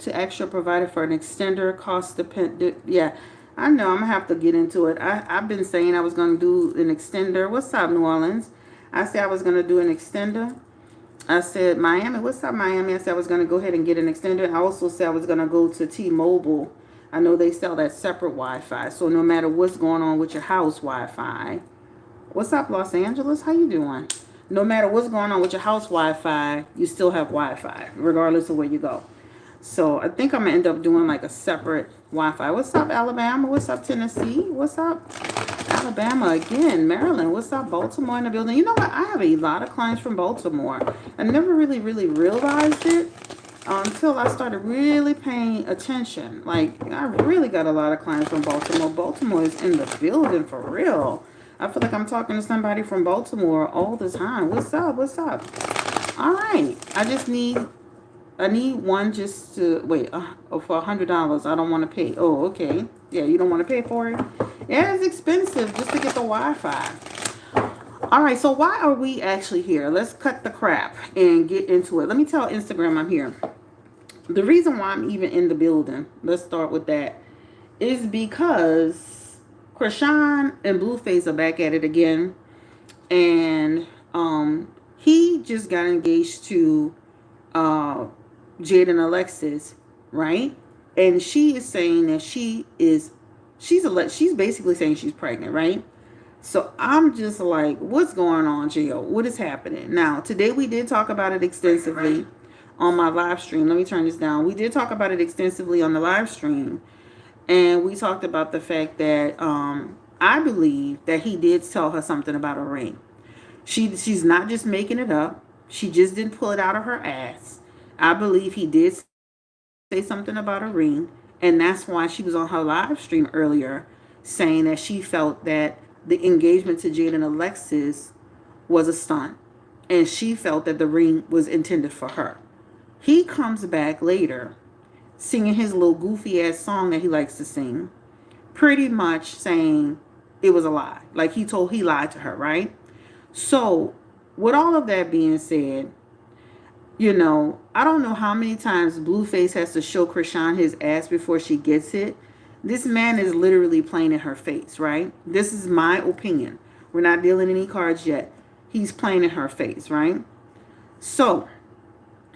to ask your provider for an extender cost dependent. Yeah, I know. I'm gonna have to get into it. I've been saying I was gonna do an extender. What's up, New Orleans? I said I was gonna do an extender. I said Miami. What's up, Miami? I said I was gonna go ahead and get an extender. I also said I was gonna go to T-Mobile. I know they sell that separate Wi-Fi. So no matter what's going on with your house Wi-Fi, what's up, Los Angeles? How you doing? No matter what's going on with your house Wi-Fi, you still have Wi-Fi, regardless of where you go. So I think I'm gonna end up doing like a separate Wi-Fi. What's up, Alabama? What's up, Tennessee? What's up, Alabama again? Maryland? What's up, Baltimore in the building? You know what? I have a lot of clients from Baltimore. I never really realized it until I started really paying attention. Like, I really got a lot of clients from Baltimore. Baltimore is in the building for real. I feel like I'm talking to somebody from Baltimore all the time. What's up? What's up? All right. I need one just to wait for $100. I don't want to pay. Oh, okay. Yeah, you don't want to pay for it. Yeah, it's expensive just to get the Wi-Fi. All right. So why are we actually here? Let's cut the crap and get into it. Let me tell Instagram I'm here. The reason why I'm even in the building, let's start with that, is because Chrisean and Blueface are back at it again. And he just got engaged to Jade and Alexis, right? And she is saying that she's basically saying she's pregnant, right? So I'm just like, what's going on, Gio? What is happening? Now, today we did talk about it extensively on my live stream. Let me turn this down. We did talk about it extensively on the live stream. And we talked about the fact that I believe that he did tell her something about a ring. She's not just making it up. She just didn't pull it out of her ass. I believe he did say something about a ring. And that's why she was on her live stream earlier saying that she felt that the engagement to Jade and Alexis was a stunt. And she felt that the ring was intended for her. He comes back later singing his little goofy ass song that he likes to sing, pretty much saying it was a lie. Like he lied to her, right? So, with all of that being said, I don't know how many times Blueface has to show Chrisean his ass before she gets it. This man is literally playing in her face, right? This is my opinion. We're not dealing any cards yet. He's playing in her face, right? So,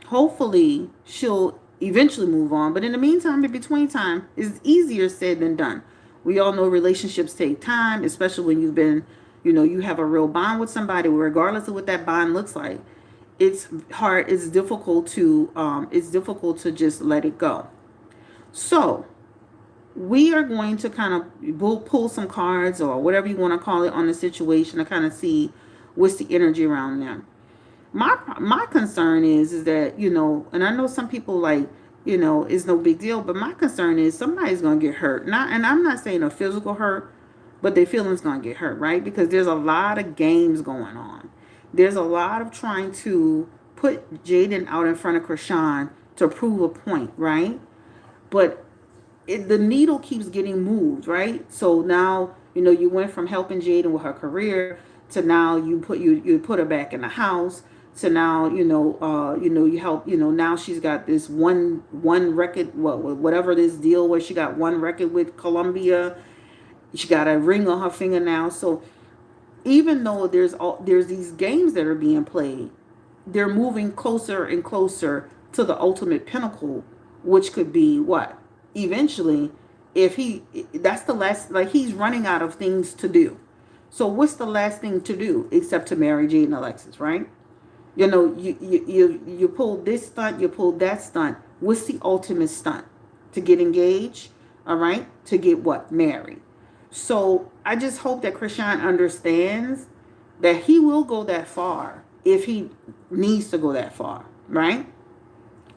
hopefully, she'll eventually move on. But in the meantime, in between time, it's easier said than done. We all know relationships take time, especially when you've been, you have a real bond with somebody, regardless of what that bond looks like. It's hard. It's difficult to just let it go. So we are going to kind of pull some cards or whatever you want to call it on the situation to kind of see what's the energy around them. My concern is that, and I know some people like, it's no big deal, but my concern is somebody's going to get hurt. And I'm not saying a physical hurt, but their feelings going to get hurt, right? Because there's a lot of games going on. There's a lot of trying to put Jaden out in front of Chrisean to prove a point, right? But the needle keeps getting moved, right? So now, you went from helping Jaden with her career to now you put her back in the house. So now, you help, now she's got this one record, whatever this deal was, she got one record with Columbia. She got a ring on her finger now. So even though there's these games that are being played, they're moving closer and closer to the ultimate pinnacle, which could be what? Eventually, that's the last, like he's running out of things to do. So what's the last thing to do except to marry Jade and Alexis, right? You pulled this stunt, you pulled that stunt. What's the ultimate stunt? To get engaged, all right? To get what? Married. So I just hope that Chrisean understands that he will go that far if he needs to go that far, right?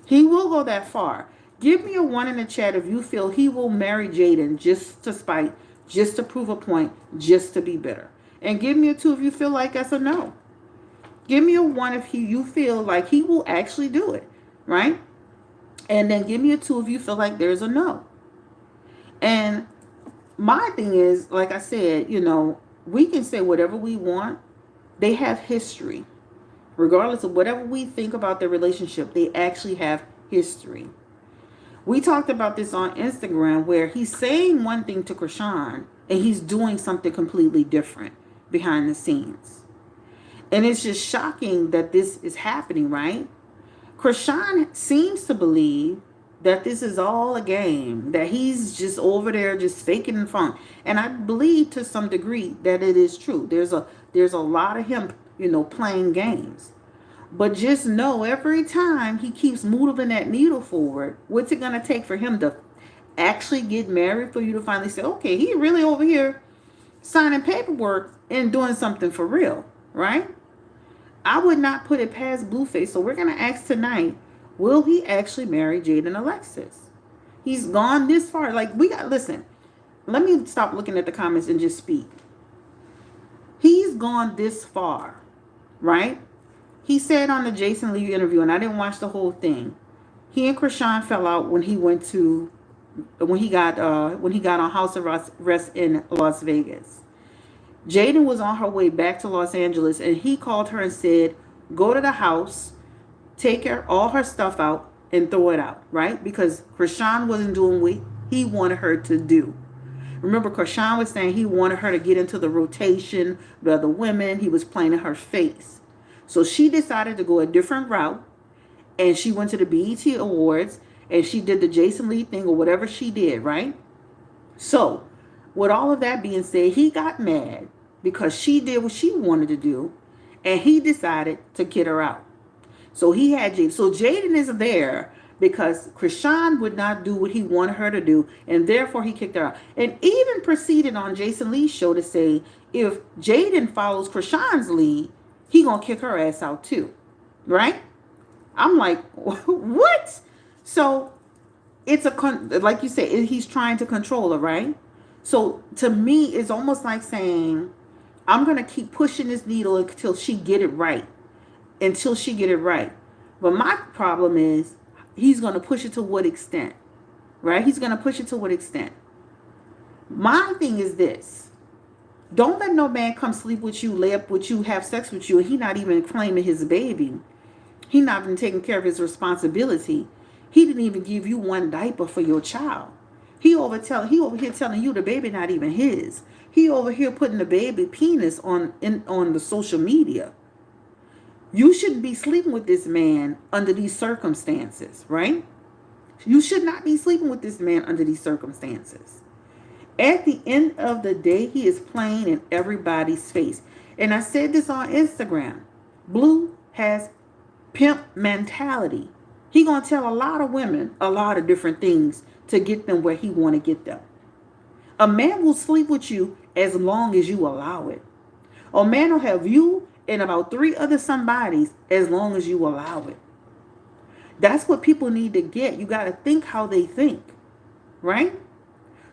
He will go that far. Give me a 1 in the chat if you feel he will marry Jaden just to spite, just to prove a point, just to be bitter. And give me a 2 if you feel like that's a no. Give me a 1 if you feel like he will actually do it, right? And then give me a 2 if you feel like there's a no. And my thing is, like I said, we can say whatever we want. They have history. Regardless of whatever we think about their relationship, they actually have history. We talked about this on Instagram where he's saying one thing to Chrisean and he's doing something completely different behind the scenes. And it's just shocking that this is happening, right? Chrisean seems to believe that this is all a game, that he's just over there just faking and fun. And I believe to some degree that it is true. There's a lot of him, playing games. But just know every time he keeps moving that needle forward, what's it going to take for him to actually get married for you to finally say, okay, he really over here signing paperwork and doing something for real, right? I would not put it past Blueface. So we're going to ask tonight, will he actually marry Jaden Alexis? He's gone this far. Listen, let me stop looking at the comments and just speak. He's gone this far, right? He said on the Jason Lee interview, and I didn't watch the whole thing, he and Chrisean fell out when he got on house arrest in Las Vegas. Jaden was on her way back to Los Angeles, and he called her and said, go to the house, take all her stuff out, and throw it out, right? Because Chrisean wasn't doing what he wanted her to do. Remember, Chrisean was saying he wanted her to get into the rotation with other women. He was playing in her face. So she decided to go a different route, and she went to the BET Awards, and she did the Jason Lee thing or whatever she did, right? So with all of that being said, he got mad because she did what she wanted to do, and he decided to kid her out. So he had Jaden. So Jaden is there because Chrisean would not do what he wanted her to do, and therefore he kicked her out. And even proceeded on Jason Lee's show to say if Jaden follows Chrisean's lead, he gonna kick her ass out too, right? I'm like, what? So it's like you said, he's trying to control her, right? So to me, it's almost like saying, I'm gonna keep pushing this needle until she get it right, But my problem is, he's gonna push it to what extent, right? He's gonna push it to what extent. My thing is this. Don't let no man come sleep with you, lay up with you, have sex with you, and he not even claiming his baby. He not even taking care of his responsibility. He didn't even give you one diaper for your child. He over here telling you the baby not even his. He over here putting the baby penis on the social media. You shouldn't be sleeping with this man under these circumstances, right? You should not be sleeping with this man under these circumstances. At the end of the day, he is playing in everybody's face. And I said this on Instagram. Blue has pimp mentality. He gonna tell a lot of women a lot of different things to get them where he want to get them. A man will sleep with you as long as you allow it. A man will have you and about 3 other somebodies as long as you allow it. That's what people need to get. You got to think how they think, right?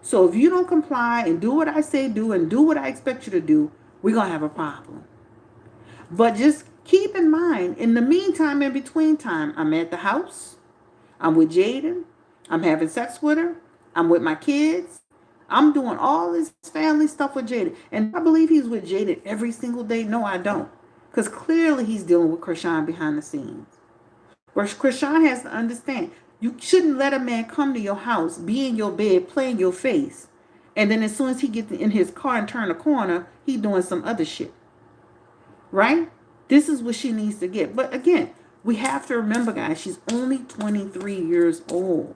So if you don't comply and do what I say do and do what I expect you to do, we're going to have a problem. But just keep in mind, in the meantime, in between time, I'm at the house. I'm with Jaden. I'm having sex with her. I'm with my kids. I'm doing all this family stuff with Jaden. And I believe he's with Jaden every single day. No, I don't. Because clearly he's dealing with Chrisean behind the scenes. Where Chrisean has to understand, you shouldn't let a man come to your house, be in your bed, play in your face. And then as soon as he gets in his car and turn a corner, he doing some other shit. Right? This is what she needs to get. But again, we have to remember, guys, she's only 23 years old.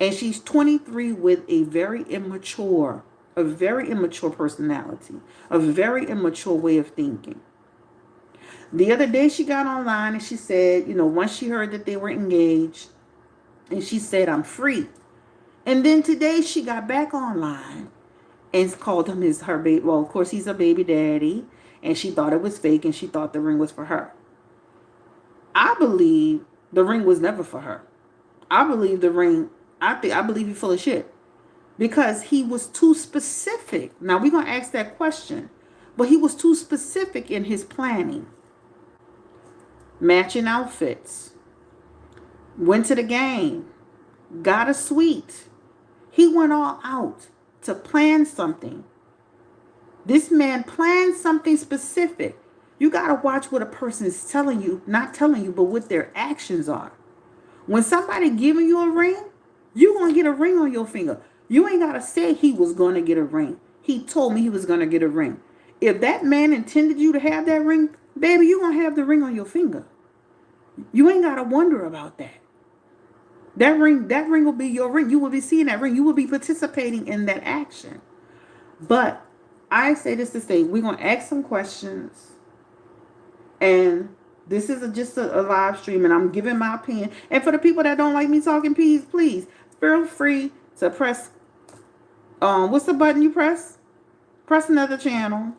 And she's 23 with a very immature personality, a very immature way of thinking. The other day she got online and she said, once she heard that they were engaged, and she said, I'm free. And then today she got back online and called him her baby. Well, of course, he's a baby daddy. And she thought it was fake and she thought the ring was for her. I believe the ring was never for her. I believe the ring, I believe he's full of shit. Because he was too specific. Now, we're going to ask that question. But he was too specific in his planning. Matching outfits. Went to the game. Got a suite. He went all out to plan something. This man planned something specific. You got to watch what a person is telling you, not telling you, but what their actions are. When somebody giving you a ring, You gonna get a ring on your finger. You ain't gotta say he was gonna get a ring. He told me he was gonna get a ring. If that man intended you to have that ring, baby, you gonna have the ring on your finger. You ain't gotta wonder about that. That ring will be your ring. You will be seeing that ring. You will be participating in that action. But I say this to say, we're gonna ask some questions, and this is just a live stream, and I'm giving my opinion. And for the people that don't like me talking, please feel free to press. What's the button you press? Press another channel.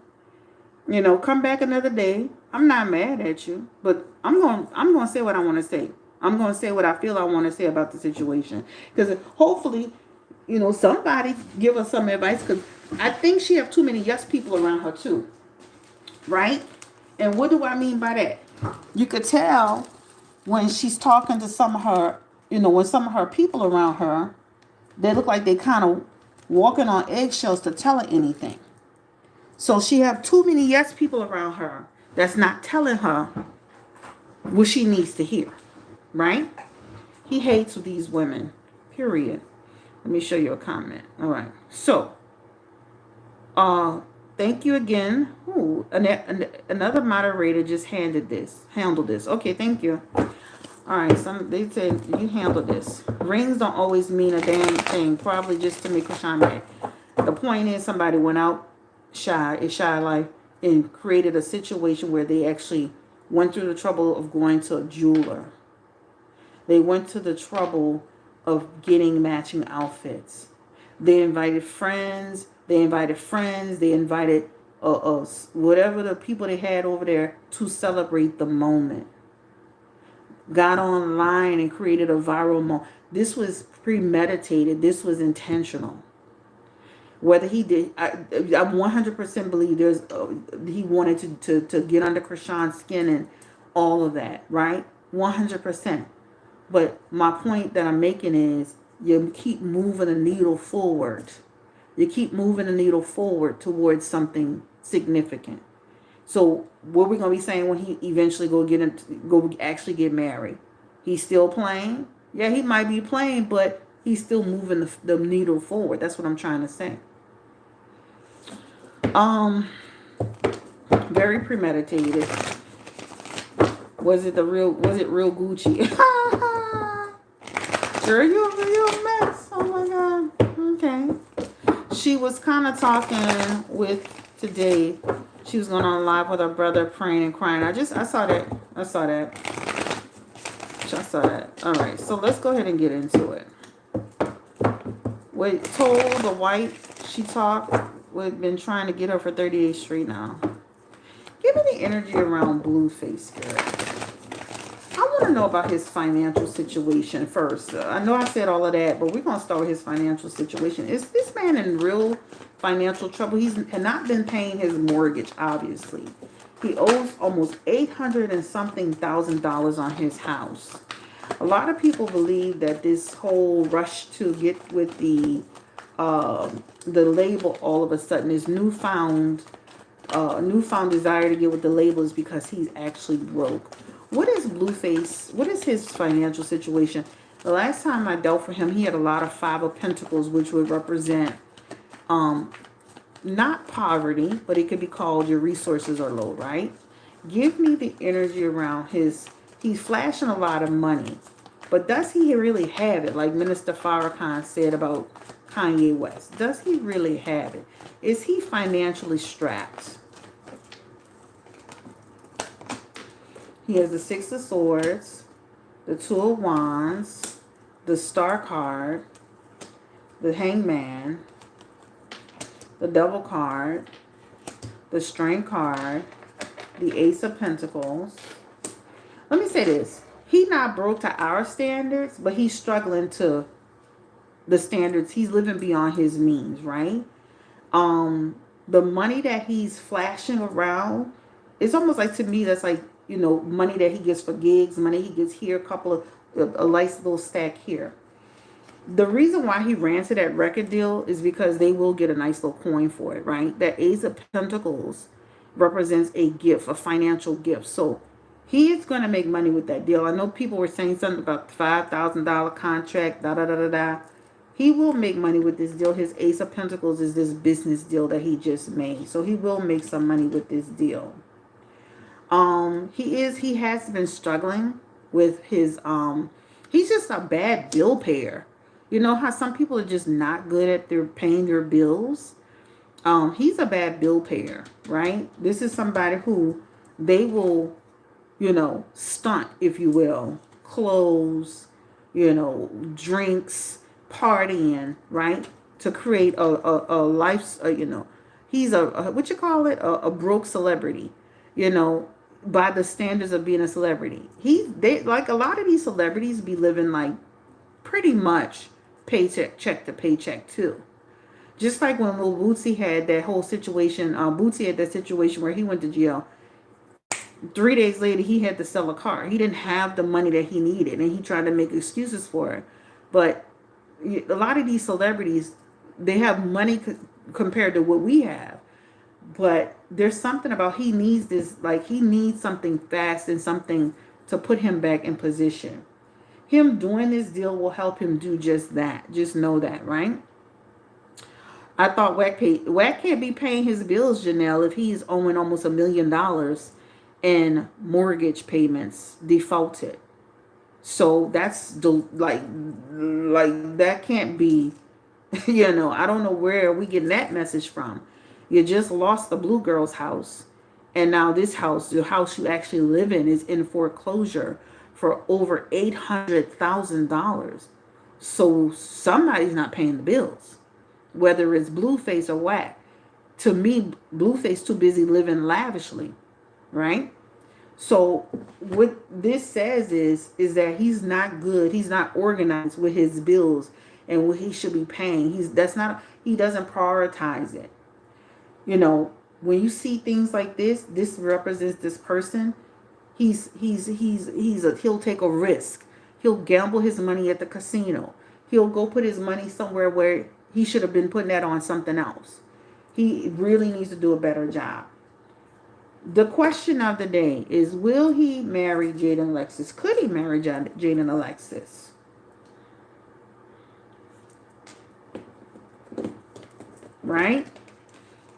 Come back another day. I'm not mad at you, but I'm gonna say what I want to say. I'm gonna say what I feel I want to say about the situation, because hopefully, somebody give us some advice. Because I think she have too many yes people around her too, right? And what do I mean by that? You could tell when she's talking to some of her, when some of her people around her, they look like they kind of walking on eggshells to tell her anything. So she have too many yes people around her that's not telling her what she needs to hear, right? He hates these women, period. Let me show you a comment. All right. So, thank you again. Ooh, another moderator just handled this. Okay, thank you. All right, they said you handled this. Rings don't always mean a damn thing. Probably just to make Chrisean mad. The point is, somebody went out shy life, and created a situation where they actually went through the trouble of going to a jeweler. They went to the trouble of getting matching outfits. They invited friends. They invited whatever the people they had over there to celebrate the moment. Got online and created a viral moment. This was premeditated. This was intentional. Whether he did, I 100% believe he wanted to get under Chrisean's skin and all of that, right? 100%. But my point that I'm making is you keep moving the needle forward. You keep moving the needle forward towards something significant. So what we're gonna be saying when he eventually go actually get married? He's still playing? Yeah, he might be playing, but he's still moving the needle forward. That's what I'm trying to say. Very premeditated. Was it real Gucci? Girl, you're a real mess. Oh my God. Okay. She was kind of talking with today. She was going on live with her brother, praying and crying. I saw that. All right. So let's go ahead and get into it. What told the white she talked. We've been trying to get her for 38th Street now. Give me the energy around Blueface, girl. I want to know about his financial situation first. I know I said all of that, but we're going to start with his financial situation. Is this man in real financial trouble? He's not been paying his mortgage, obviously. He owes almost $800 and something thousand on his house. A lot of people believe that this whole rush to get with the label all of a sudden, his newfound desire to get with the label is because he's actually broke. What is Blueface? What is his financial situation? The last time I dealt for him, he had a lot of Five of Pentacles, which would represent not poverty, but it could be called your resources are low, right? Give me the energy around he's flashing a lot of money, but does he really have it? Like Minister Farrakhan said about Kanye West. Does he really have it? Is he financially strapped? He has the Six of Swords, the Two of Wands, the Star card, the Hangman, the Devil card, the Strength card, the Ace of Pentacles. Let me say this. He's not broke to our standards, but he's struggling to the standards. He's living beyond his means, right? The money that he's flashing around, it's almost like, to me, that's like, money that he gets for gigs, money he gets here, a nice little stack here. The reason why he ran to that record deal is because they will get a nice little coin for it, right? That Ace of Pentacles represents a gift, a financial gift. So He is going to make money with that deal. I know people were saying something about the $5,000 contract, da da da da da. He will make money with this deal. His Ace of Pentacles is this business deal that he just made. So he will make some money with this deal. He has been struggling with his he's just a bad bill payer. You know how some people are just not good at their paying their bills? He's a bad bill payer, right? This is somebody who they will, stunt, if you will, clothes, drinks, partying, right? To create a life, he's a what you call it, a broke celebrity, you know, by the standards of being a celebrity. They like a lot of these celebrities be living like pretty much paycheck check to paycheck too. Just like when Lil Bootsy had that whole situation, Bootsy had that situation where he went to jail. 3 days later, he had to sell a car. He didn't have the money that he needed, and he tried to make excuses for it. But a lot of these celebrities, they have money compared to what we have. But there's something about he needs this, like he needs something fast and something to put him back in position. Him doing this deal will help him do just that. Just know that, right? I thought Wack can't be paying his bills, Janelle, if he's owing almost $1 million in mortgage payments defaulted. So that's like that can't be, I don't know where we getting that message from. You just lost the Blue Girl's house, and now this house, the house you actually live in, is in foreclosure for over $800,000. So somebody's not paying the bills, whether it's Blueface or Wack. To me, Blueface too busy living lavishly, right? So what this says is that he's not good. He's not organized with his bills and what he should be paying. He doesn't prioritize it. When you see things like this represents this person. He'll take a risk. He'll gamble his money at the casino. He'll go put his money somewhere where he should have been putting that on something else. He really needs to do a better job. The question of the day is, will he marry Jaden Alexis? Could he marry Jaden Alexis? Right?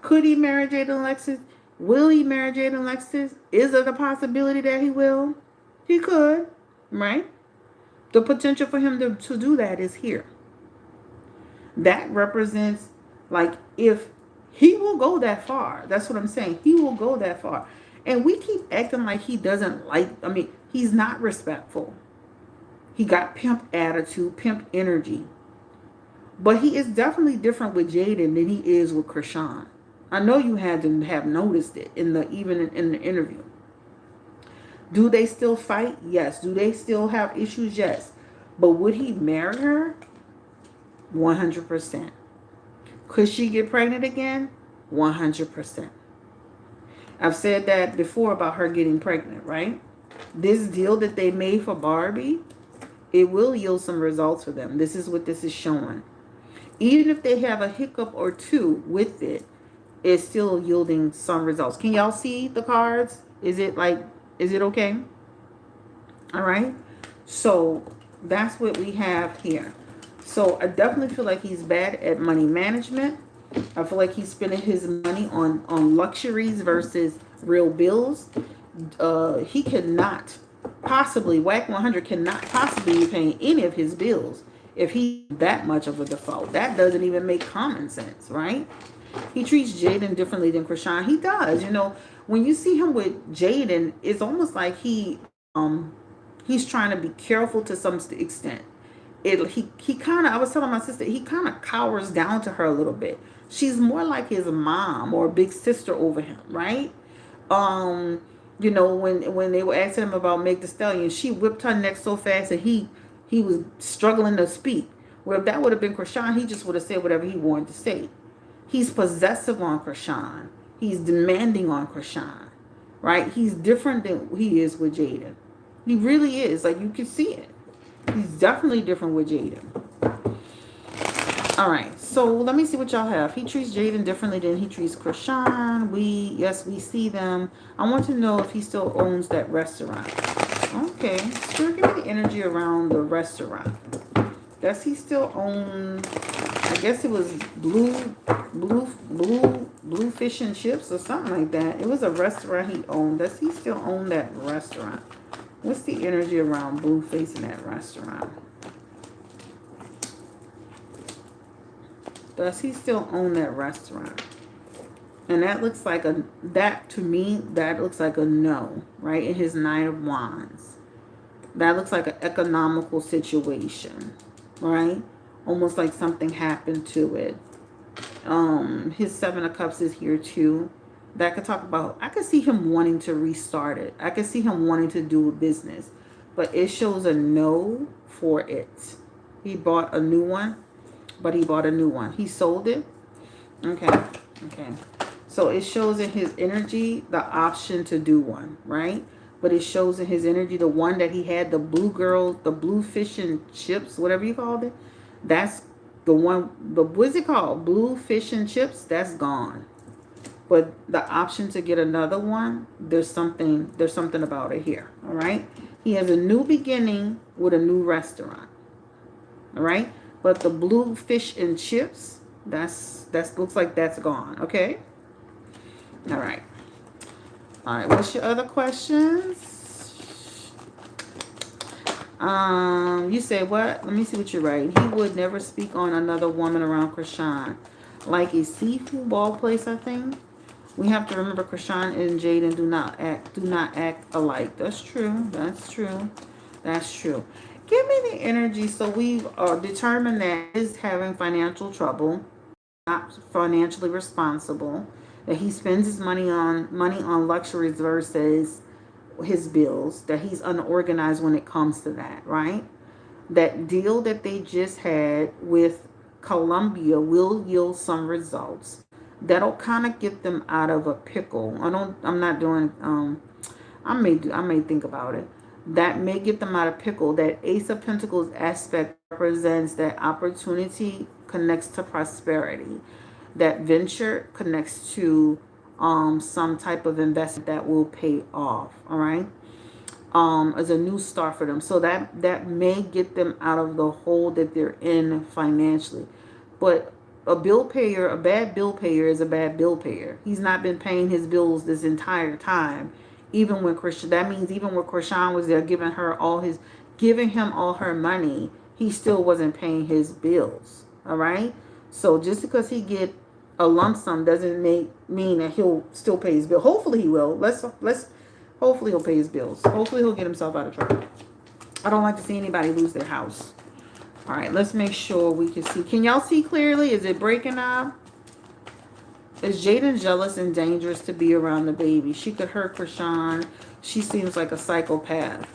Could he marry Jaden Alexis? Will he marry Jaden Alexis? Is it a possibility that he will? He could, right? The potential for him to do that is here. That represents, like, if he will go that far. That's what I'm saying. He will go that far. And we keep acting like he doesn't he's not respectful. He got pimp attitude, pimp energy. But he is definitely different with Jaden than he is with Chrisean. I know you had to have noticed it even in the interview. Do they still fight? Yes. Do they still have issues? Yes. But would he marry her? 100%. Could she get pregnant again? 100%. I've said that before about her getting pregnant, right? This deal that they made for Barbie, it will yield some results for them. This is what this is showing. Even if they have a hiccup or two with it, it's still yielding some results. Can y'all see the cards? Is it okay? All right. So that's what we have here. So I definitely feel like he's bad at money management. I feel like he's spending his money on luxuries versus real bills. He cannot possibly, Wack 100 cannot possibly be paying any of his bills if he's that much of a default. That doesn't even make common sense, right? He treats Jaden differently than Chrisean. He does. When you see him with Jaden, it's almost like he's trying to be careful to some extent. He kind of, I was telling my sister, he kind of cowers down to her a little bit. She's more like his mom or big sister over him, right? When they were asking him about Meg Thee Stallion, she whipped her neck so fast that he was struggling to speak. Well, if that would have been Chrisean, he just would have said whatever he wanted to say. He's possessive on Chrisean. He's demanding on Chrisean, right? He's different than he is with Jaden. He really is. Like, you can see it. He's definitely different with Jaden. All right. So let me see what y'all have. He treats Jaden differently than he treats Chrisean. Yes, we see them. I want to know if he still owns that restaurant. Okay. Spirit, give me the energy around the restaurant. Does he still own, I guess it was blue fish and chips or something like that. It was a restaurant he owned. Does he still own that restaurant? What's the energy around Blueface in that restaurant? Does he still own that restaurant? And that looks like to me, that looks like a no, right? In his Nine of Wands. That looks like an economical situation, right? Almost like something happened to it. His Seven of Cups is here too. That could talk about, I could see him wanting to restart it. I could see him wanting to do a business. But it shows a no for it. He bought a new one. But he bought a new one. He sold it. Okay. Okay. So it shows in his energy the option to do one, right? But it shows in his energy the one that he had, the blue girl, the blue fish and chips, whatever you called it. That's the one, what's it called? Blue fish and chips, that's gone. But the option to get another one, there's something about it here. All right. He has a new beginning with a new restaurant. All right. But the blue fish and chips, that's looks like that's gone. Okay. All right. All right. What's your other questions? You say what? Let me see what you're writing. He would never speak on another woman around Chrisean. Like a seafood ball place, I think. We have to remember Chrisean and Jaden do not act alike. That's true. That's true. That's true. Give me the energy. So we've determined that he's having financial trouble, not financially responsible, that he spends his money on luxuries versus his bills, that he's unorganized when it comes to that, right? That deal that they just had with Colombia will yield some results. That'll kind of get them out of a pickle. I may think about it. That may get them out of pickle. That Ace of Pentacles aspect represents that opportunity connects to prosperity. That venture connects to some type of investment that will pay off. All right. As a new start for them. So that may get them out of the hole that they're in financially. But a bad bill payer is a bad bill payer. He's not been paying his bills this entire time. Even when Chrisean was there giving him all her money, he still wasn't paying his bills. All right. So just because he get a lump sum doesn't mean that he'll still pay his bill. Hopefully he will. Hopefully he'll pay his bills. Hopefully he'll get himself out of trouble. I don't like to see anybody lose their house. All right, let's make sure we can see. Can y'all see clearly? Is it breaking up? Is Jaden jealous and dangerous to be around the baby? She could hurt Chrisean. She seems like a psychopath.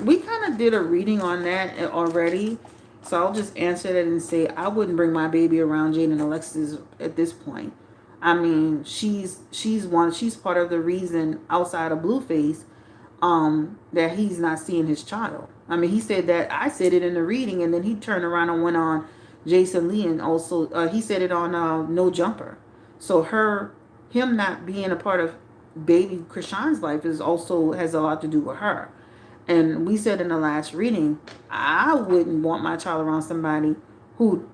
We kind of did a reading on that already. So I'll just answer that and say I wouldn't bring my baby around Jaden and Alexis at this point. I mean, she's part of the reason outside of Blueface that he's not seeing his child. I mean, he said that, I said it in the reading, and then he turned around and went on Jason Lee, and also he said it on No Jumper. So him not being a part of baby Chrisean's life has a lot to do with her. And we said in the last reading, I wouldn't want my child around somebody who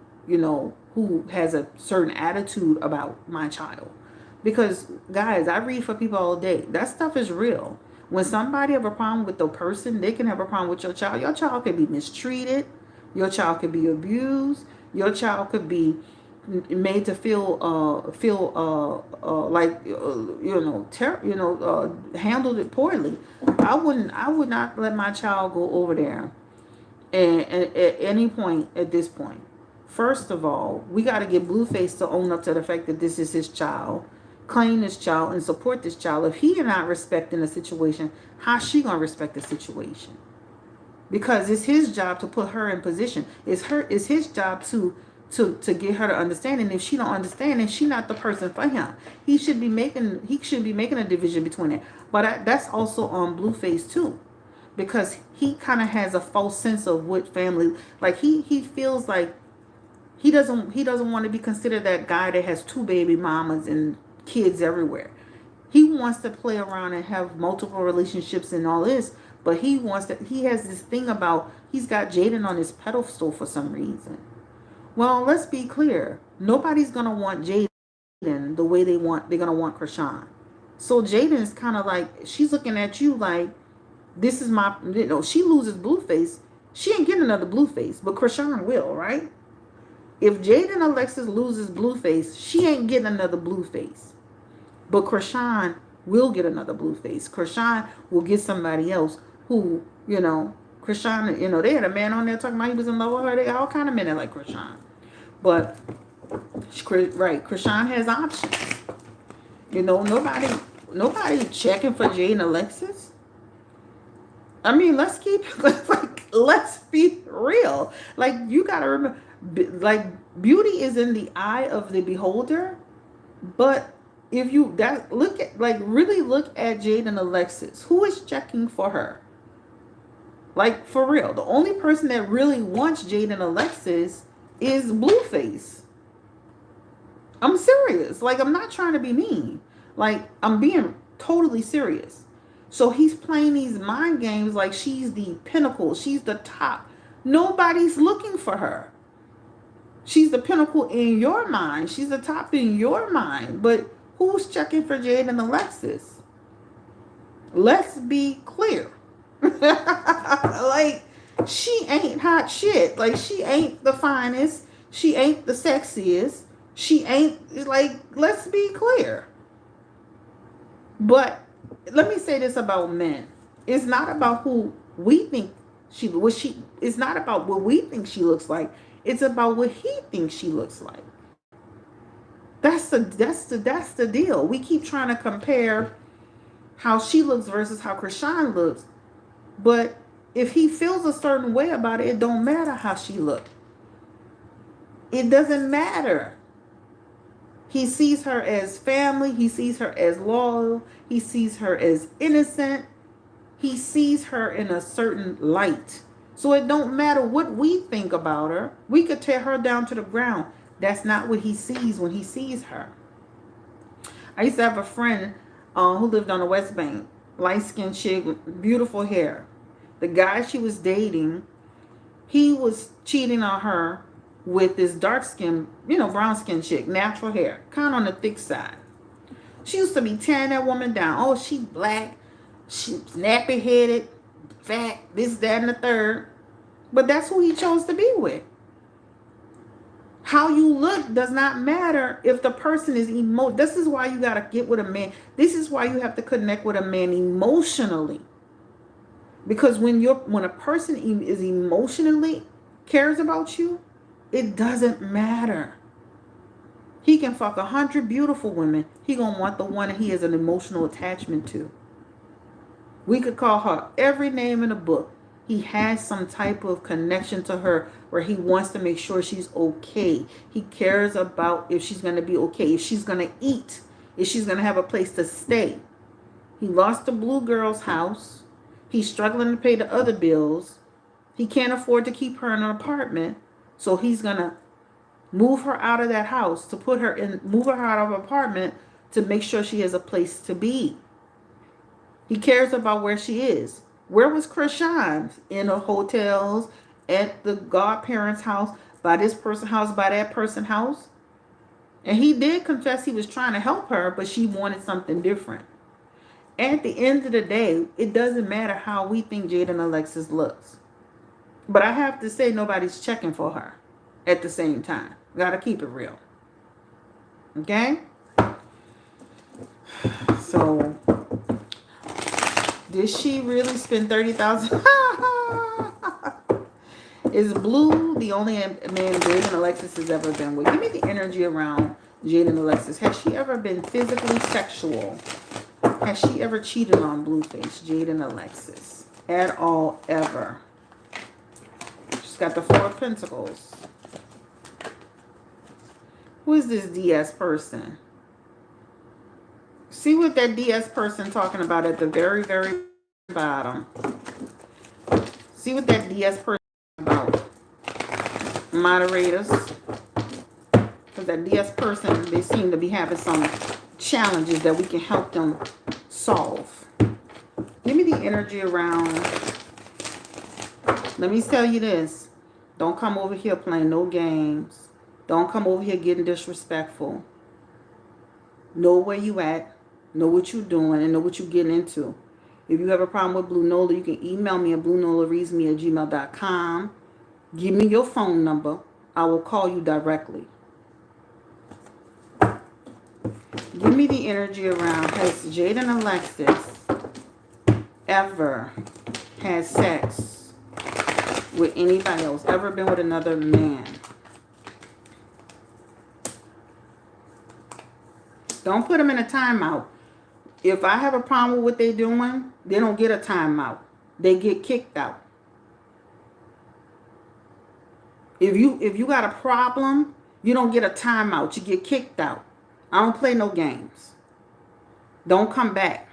has a certain attitude about my child. Because, guys, I read for people all day. That stuff is real. When somebody have a problem with the person, they can have a problem with your child. Your child could be mistreated. Your child could be abused. Your child could be made to feel handled it poorly. I would not let my child go over there and at any point at this point. First of all, we got to get Blueface to own up to the fact that this is his child, claim this child, and support this child. If he is not respecting the situation, how's she gonna respect the situation? Because it's his job to put her in position. It's his job to get her to understand. And if she don't understand, then she's not the person for him. He should be making a division between it. But that's also on Blueface too, because he kind of has a false sense of what family, like he feels like He doesn't want to be considered that guy that has two baby mamas and kids everywhere. He wants to play around and have multiple relationships and all this, but he has this thing about he's got Jaden on his pedestal for some reason. Well, let's be clear. Nobody's gonna want Jaden the way they're gonna want Chrisean. So Jaden is kind of like, she's looking at you like, this is my, she loses Blueface. She ain't getting another Blueface, but Chrisean will, right? If Jaden Alexis loses Blueface, she ain't getting another Blueface. But Chrisean will get another Blueface. Chrisean will get somebody else who, Chrisean, they had a man on there talking about he was in love with her. They got all kind of men that like Chrisean. But, right, Chrisean has options. Nobody checking for Jaden Alexis. I mean, let's be real. Like, you got to remember, like, beauty is in the eye of the beholder. But if you really look at Jaden Alexis, who is checking for her? Like, for real, the only person that really wants Jaden Alexis is Blueface. I'm serious. Like, I'm not trying to be mean. Like, I'm being totally serious. So he's playing these mind games like she's the pinnacle. She's the top. Nobody's looking for her. She's the pinnacle in your mind. She's the top in your mind. But who's checking for Jaden Alexis? Let's be clear. Like, she ain't hot shit. Like, she ain't the finest. She ain't the sexiest. She ain't, like, let's be clear. But let me say this about men. It's not about who we think it's not about what we think she looks like. It's about what he thinks she looks like. That's the deal. We keep trying to compare how she looks versus how Chrisean looks. But if he feels a certain way about it, it don't matter how she looks. It doesn't matter. He sees her as family. He sees her as loyal. He sees her as innocent. He sees her in a certain light. So it don't matter what we think about her. We could tear her down to the ground. That's not what he sees when he sees her. I used to have a friend who lived on the West Bank. Light-skinned chick, beautiful hair. The guy she was dating, he was cheating on her with this dark-skinned, brown-skinned chick, natural hair, kind of on the thick side. She used to be tearing that woman down. Oh, she's black. She's nappy-headed, fat, this, that, and the third. But that's who he chose to be with. How you look does not matter if the person is This is why you got to get with a man. This is why you have to connect with a man emotionally. Because when a person is emotionally cares about you, it doesn't matter. He can fuck 100 beautiful women. He gonna want the one that he has an emotional attachment to. We could call her every name in the book. He has some type of connection to her where he wants to make sure she's okay. He cares about if she's going to be okay, if she's going to eat, if she's going to have a place to stay. He lost the blue girl's house. He's struggling to pay the other bills. He can't afford to keep her in an apartment. So he's going to move her out of that house, move her out of an apartment to make sure she has a place to be. He cares about where she is. Where was Chrisean? In the hotels, at the godparents' house, by this person's house, by that person's house. And he did confess he was trying to help her, but she wanted something different. At the end of the day, it doesn't matter how we think Jaden Alexis looks. But I have to say nobody's checking for her at the same time. Gotta keep it real. Okay? So, did she really spend $30,000? Is Blue the only man Jaden Alexis has ever been with? Give me the energy around Jaden Alexis. Has she ever been physically sexual? Has she ever cheated on Blueface, Jaden Alexis? At all, ever? She's got the 4 of Pentacles. Who is this DS person? See what that DS person talking about at the very, very bottom. See what that DS person is about. Moderators. that this person, they seem to be having some challenges that we can help them solve. Give me the energy around. Let me tell you this. Don't come over here playing no games. Don't come over here getting disrespectful. Know where you at. Know what you're doing and know what you're getting into. If you have a problem with Blue Nola, you can email me at bluenolareadsme@gmail.com. Give me your phone number. I will call you directly. Give me the energy around. Has Jaden Alexis ever had sex with anybody else? Ever been with another man? Don't put them in a timeout. If I have a problem with what they're doing, they don't get a timeout. They get kicked out. If you got a problem, you don't get a timeout. You get kicked out. I don't play no games. Don't come back.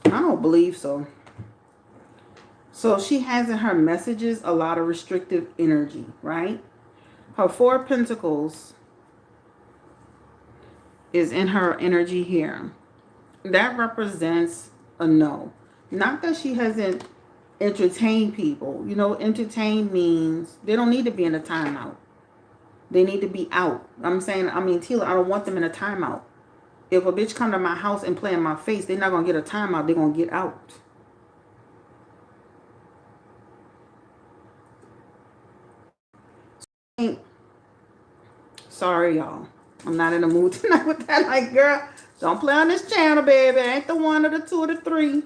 I don't believe so. So she has in her messages a lot of restrictive energy, right? Her Four of Pentacles is in her energy here. That represents a no. Not that she hasn't entertained people. You know, entertain means they don't need to be in a timeout. They need to be out. Tila, I don't want them in a timeout. If a bitch come to my house and play in my face, they're not going to get a timeout. They're going to get out. Sorry, y'all. I'm not in the mood tonight with that. Like, girl, don't play on this channel, baby. I ain't the one or the two or the three.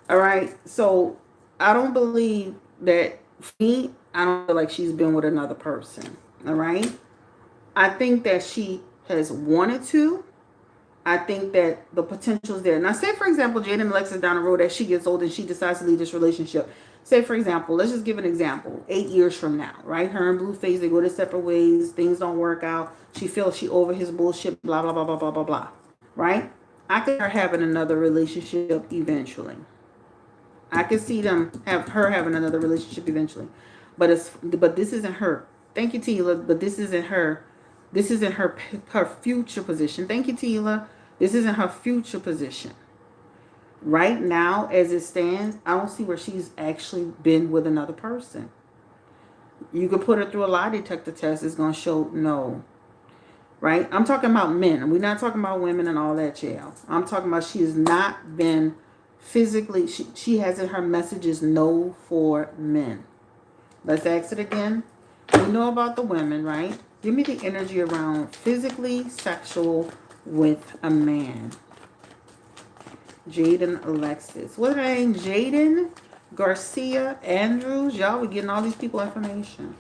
All right. So I don't believe that. For me, I don't feel like she's been with another person. All right. I think that she has wanted to. I think that the potential is there. Now, say, for example, Jaden Alexis down the road as she gets older and she decides to leave this relationship. Say, for example, let's just give an example. 8 years from now, right? Her and Blueface, they go their separate ways. Things don't work out. She feels she over his bullshit, blah, blah, blah, blah, blah, blah, blah. Right? I could see her having another relationship eventually. I could see her having another relationship eventually. But this isn't her. Thank you, Tila. But this isn't her. This isn't her future position. Thank you, Tila. This isn't her future position. Right now, as it stands, I don't see where she's actually been with another person. You could put her through a lie detector test. It's going to show no. Right? I'm talking about men. We're not talking about women and all that jail. I'm talking about she has not been physically. She has in her messages no for men. Let's ask it again. We know about the women, right? Give me the energy around physically sexual with a man. Jaden Alexis. What's her name? Jaden Garcia Andrews. Y'all, we getting all these people information.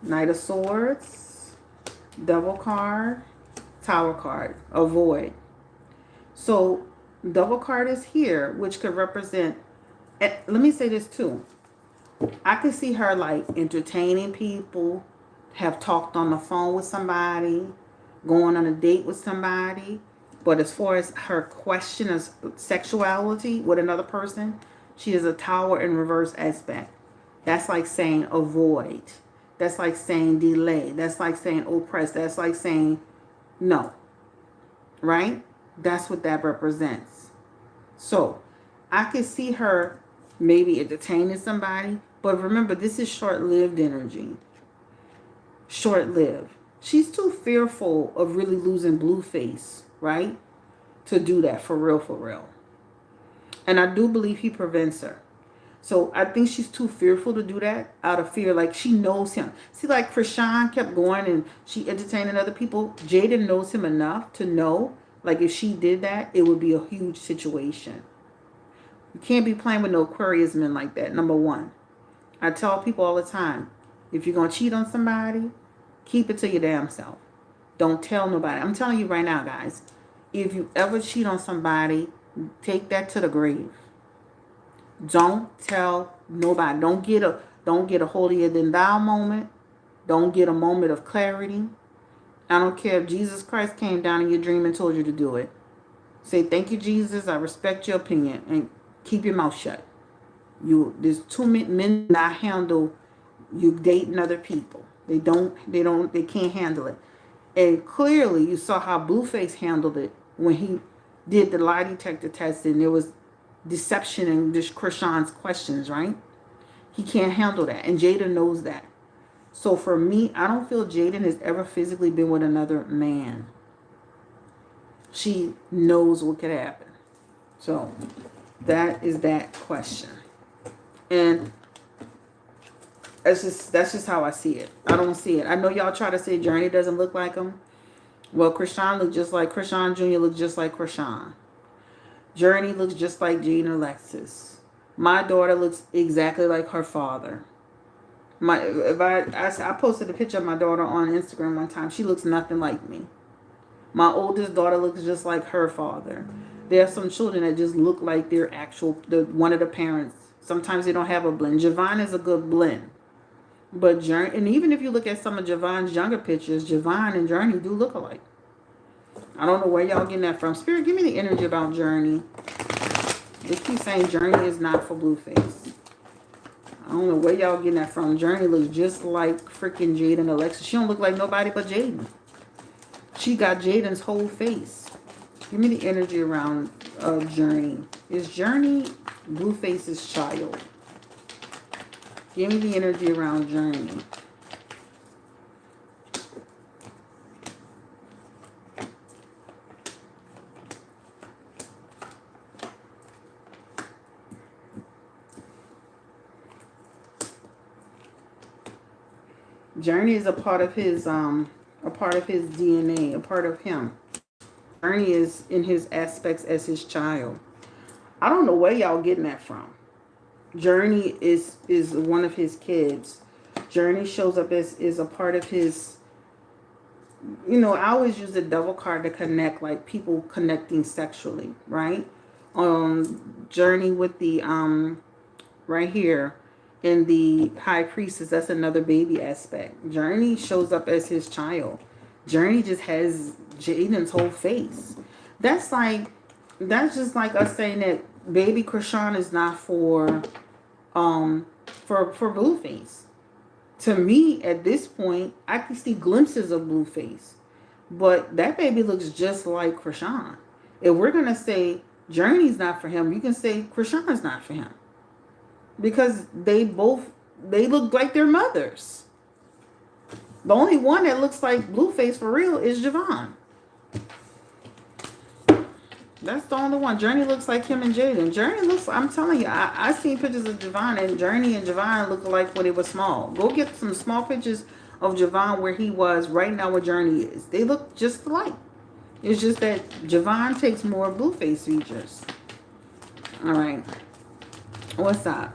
Knight of Swords. Devil card. Tower card. Avoid. So, double card is here, which could represent... Let me say this too. I could see her like entertaining people, have talked on the phone with somebody, going on a date with somebody. But as far as her question of sexuality with another person, she is a Tower in reverse aspect. That's like saying avoid. That's like saying delay. That's like saying oppress. That's like saying no. Right? That's what that represents. So I could see her maybe entertaining somebody. But remember, this is short-lived energy. Short-lived. She's too fearful of really losing Blueface, right? To do that for real, for real. And I do believe he prevents her. So I think she's too fearful to do that out of fear. Like she knows him. See, like Chrisean kept going and she entertaining other people. Jaden knows him enough to know, like if she did that, it would be a huge situation. You can't be playing with no Aquarius men like that, number one. I tell people all the time, if you're going to cheat on somebody, keep it to your damn self. Don't tell nobody. I'm telling you right now, guys. If you ever cheat on somebody, take that to the grave. Don't tell nobody. Don't get a holier than thou moment. Don't get a moment of clarity. I don't care if Jesus Christ came down in your dream and told you to do it. Say, thank you, Jesus. I respect your opinion. And Keep your mouth shut. There's too many men not handle you dating other people. They can't handle it. And clearly you saw how Blueface handled it when he did the lie detector test, and there was deception in this Chrisean's questions, right? He can't handle that. And Jada knows that. So for me, I don't feel Jaden has ever physically been with another man. She knows what could happen. So that is that question. And that's just how I see it. I don't see it. I know y'all try to say Journey doesn't look like him. Well, Chrisean looks just like Chrisean Jr. looks just like Chrisean. Journey looks just like Gene Alexis. My daughter looks exactly like her father. I posted a picture of my daughter on Instagram one time. She looks nothing like me. My oldest daughter looks just like her father. There are some children that just look like their one of the parents. Sometimes they don't have a blend. Javon is a good blend. But Journey, and even if you look at some of Javon's younger pictures, Javon and Journey do look alike. I don't know where y'all getting that from. Spirit, give me the energy about Journey. They keep saying Journey is not for Blueface. I don't know where y'all getting that from. Journey looks just like freaking Jaden and Alexa. She don't look like nobody but Jaden. She got Jaden's whole face. Give me the energy around Journey. Is Journey Blueface's child? Give me the energy around Journey. Journey is a part of his DNA, a part of him. Journey is in his aspects as his child. I don't know where y'all getting that from. Journey is one of his kids. Journey shows up as is a part of his. You know, I always use the devil card to connect, like people connecting sexually, right? Journey with the right here in the high priestess, that's another baby aspect. Journey shows up as his child. Journey just has Jaden's whole face. That's just like us saying that baby Chrisean is not for Blueface. To me, at this point, I can see glimpses of Blueface, but that baby looks just like Chrisean. If we're gonna say Journey's not for him, you can say Chrisean's not for him, because they look like their mothers. The only one that looks like Blueface for real is Javon. That's the only one. Journey looks like him and Jaden. Journey looks, I'm telling you, I seen pictures of Javon, and Journey and Javon look alike when they were small. Go get some small pictures of Javon where he was right now where Journey is. They look just alike. It's just that Javon takes more Blueface features. All right. What's up?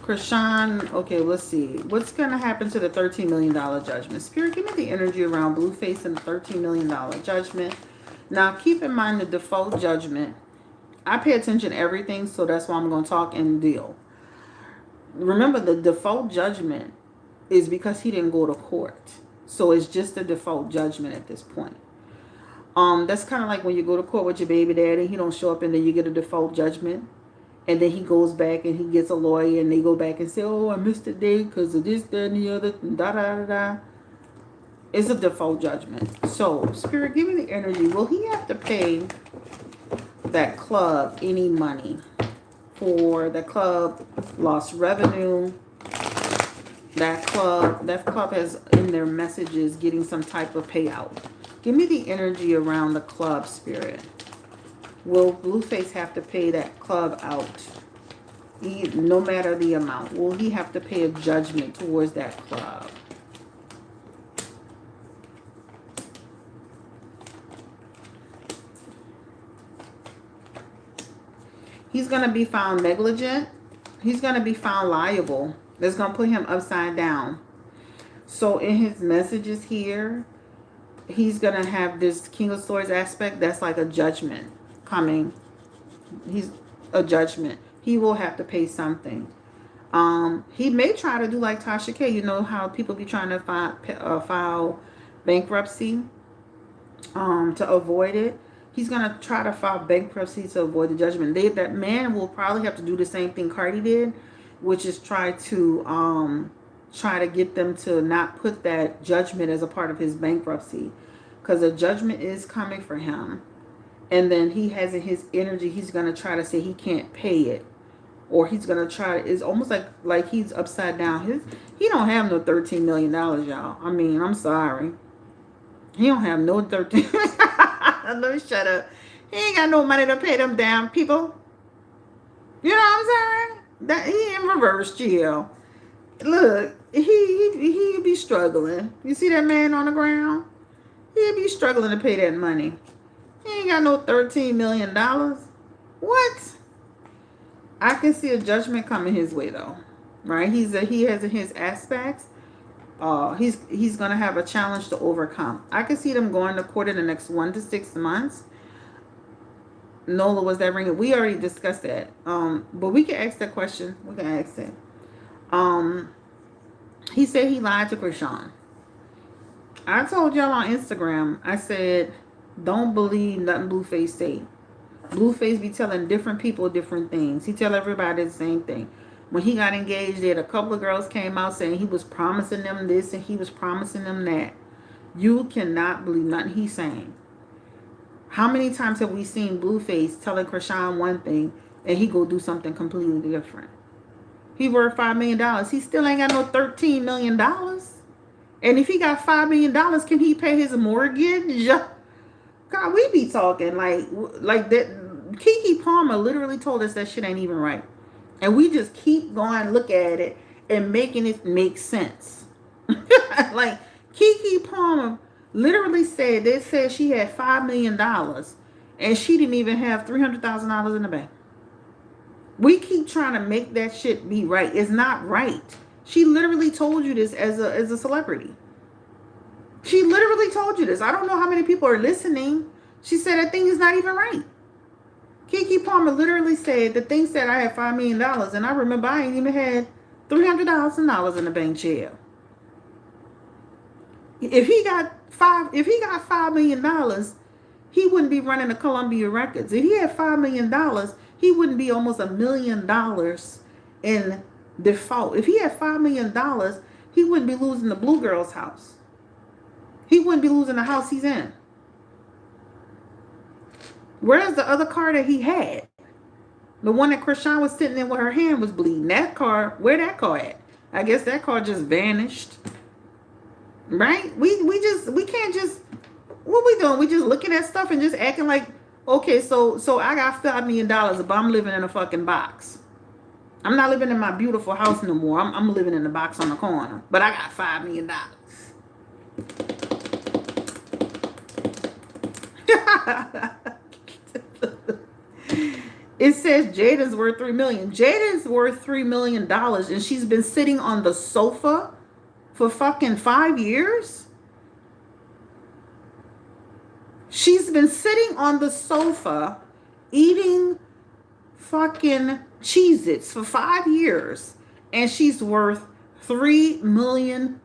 Chrisean, okay, let's see. What's going to happen to the $13 million judgment? Spirit, give me the energy around Blueface and the $13 million judgment. Now, keep in mind the default judgment. I pay attention to everything, so that's why I'm going to talk and deal. Remember, the default judgment is because he didn't go to court. So it's just a default judgment at this point. That's kind of like when you go to court with your baby daddy, he don't show up, and then you get a default judgment. And then he goes back and he gets a lawyer, and they go back and say, oh, I missed a day because of this, that, and the other, da, da, da, da. It's a default judgment. So, Spirit, give me the energy. Will he have to pay that club any money for the club lost revenue? That club has in their messages getting some type of payout. Give me the energy around the club, Spirit. Will Blueface have to pay that club out? No matter the amount. Will he have to pay a judgment towards that club? He's going to be found negligent. He's going to be found liable. That's going to put him upside down. So in his messages here, he's going to have this King of Swords aspect. That's like a judgment coming. He's a judgment. He will have to pay something. He may try to do like Tasha K. You know how people be trying to file bankruptcy to avoid it. He's going to try to file bankruptcy to avoid the judgment. That man will probably have to do the same thing Cardi did, which is try to get them to not put that judgment as a part of his bankruptcy, because a judgment is coming for him. And then he has in his energy, he's going to try to say he can't pay it. Or he's going to try, it's almost like he's upside down. He don't have no $13 million, y'all. I mean, I'm sorry. He don't have no 13. Let me shut up. He ain't got no money to pay them damn people. You know what I'm saying? That he in reverse jail. Look, he'd be struggling. You see that man on the ground? He'd be struggling to pay that money. He ain't got no $13 million. What? I can see a judgment coming his way though, right? He has his aspects. He's gonna have a challenge to overcome. I can see them going to court in the next 1 to 6 months. Nola, was that ringing? We already discussed that. But we can ask that question. We can ask it. He said he lied to Chrisean. I told y'all on Instagram. I said, don't believe nothing Blueface say. Blueface be telling different people different things. He tell everybody the same thing. When he got engaged, there a couple of girls came out saying he was promising them this and he was promising them that. You cannot believe nothing he's saying. How many times have we seen Blueface telling Chrisean one thing and he go do something completely different? He worth $5 million. He still ain't got no $13 million. And if he got $5 million, can he pay his mortgage? God, we be talking like that. Keke Palmer literally told us that shit ain't even right. And we just keep going, look at it, and making it make sense. Like, Keke Palmer literally said, they said she had $5 million, and she didn't even have $300,000 in the bank. We keep trying to make that shit be right. It's not right. She literally told you this as a celebrity. She literally told you this. I don't know how many people are listening. She said that thing is not even right. Keke Palmer literally said the thing said I had $5 million, and I remember I ain't even had $300,000 in the bank jail. If he got $5 million, he wouldn't be running the Columbia Records. If he had $5 million, he wouldn't be almost $1 million in default. If he had $5 million, he wouldn't be losing the Blue Girl's house. He wouldn't be losing the house he's in. Where's the other car that he had? The one that Chrisean was sitting in where her hand was bleeding. That car, where that car at? I guess that car just vanished. Right? We can't just, what we doing? We just looking at stuff and just acting like, okay, so I got $5 million, but I'm living in a fucking box. I'm not living in my beautiful house no more. I'm living in the box on the corner. But I got $5 million. It says Jaden's worth $3 million. Jaden's worth $3 million, and she's been sitting on the sofa for fucking 5 years. She's been sitting on the sofa eating fucking Cheez-Its for 5 years, and she's worth $3 million.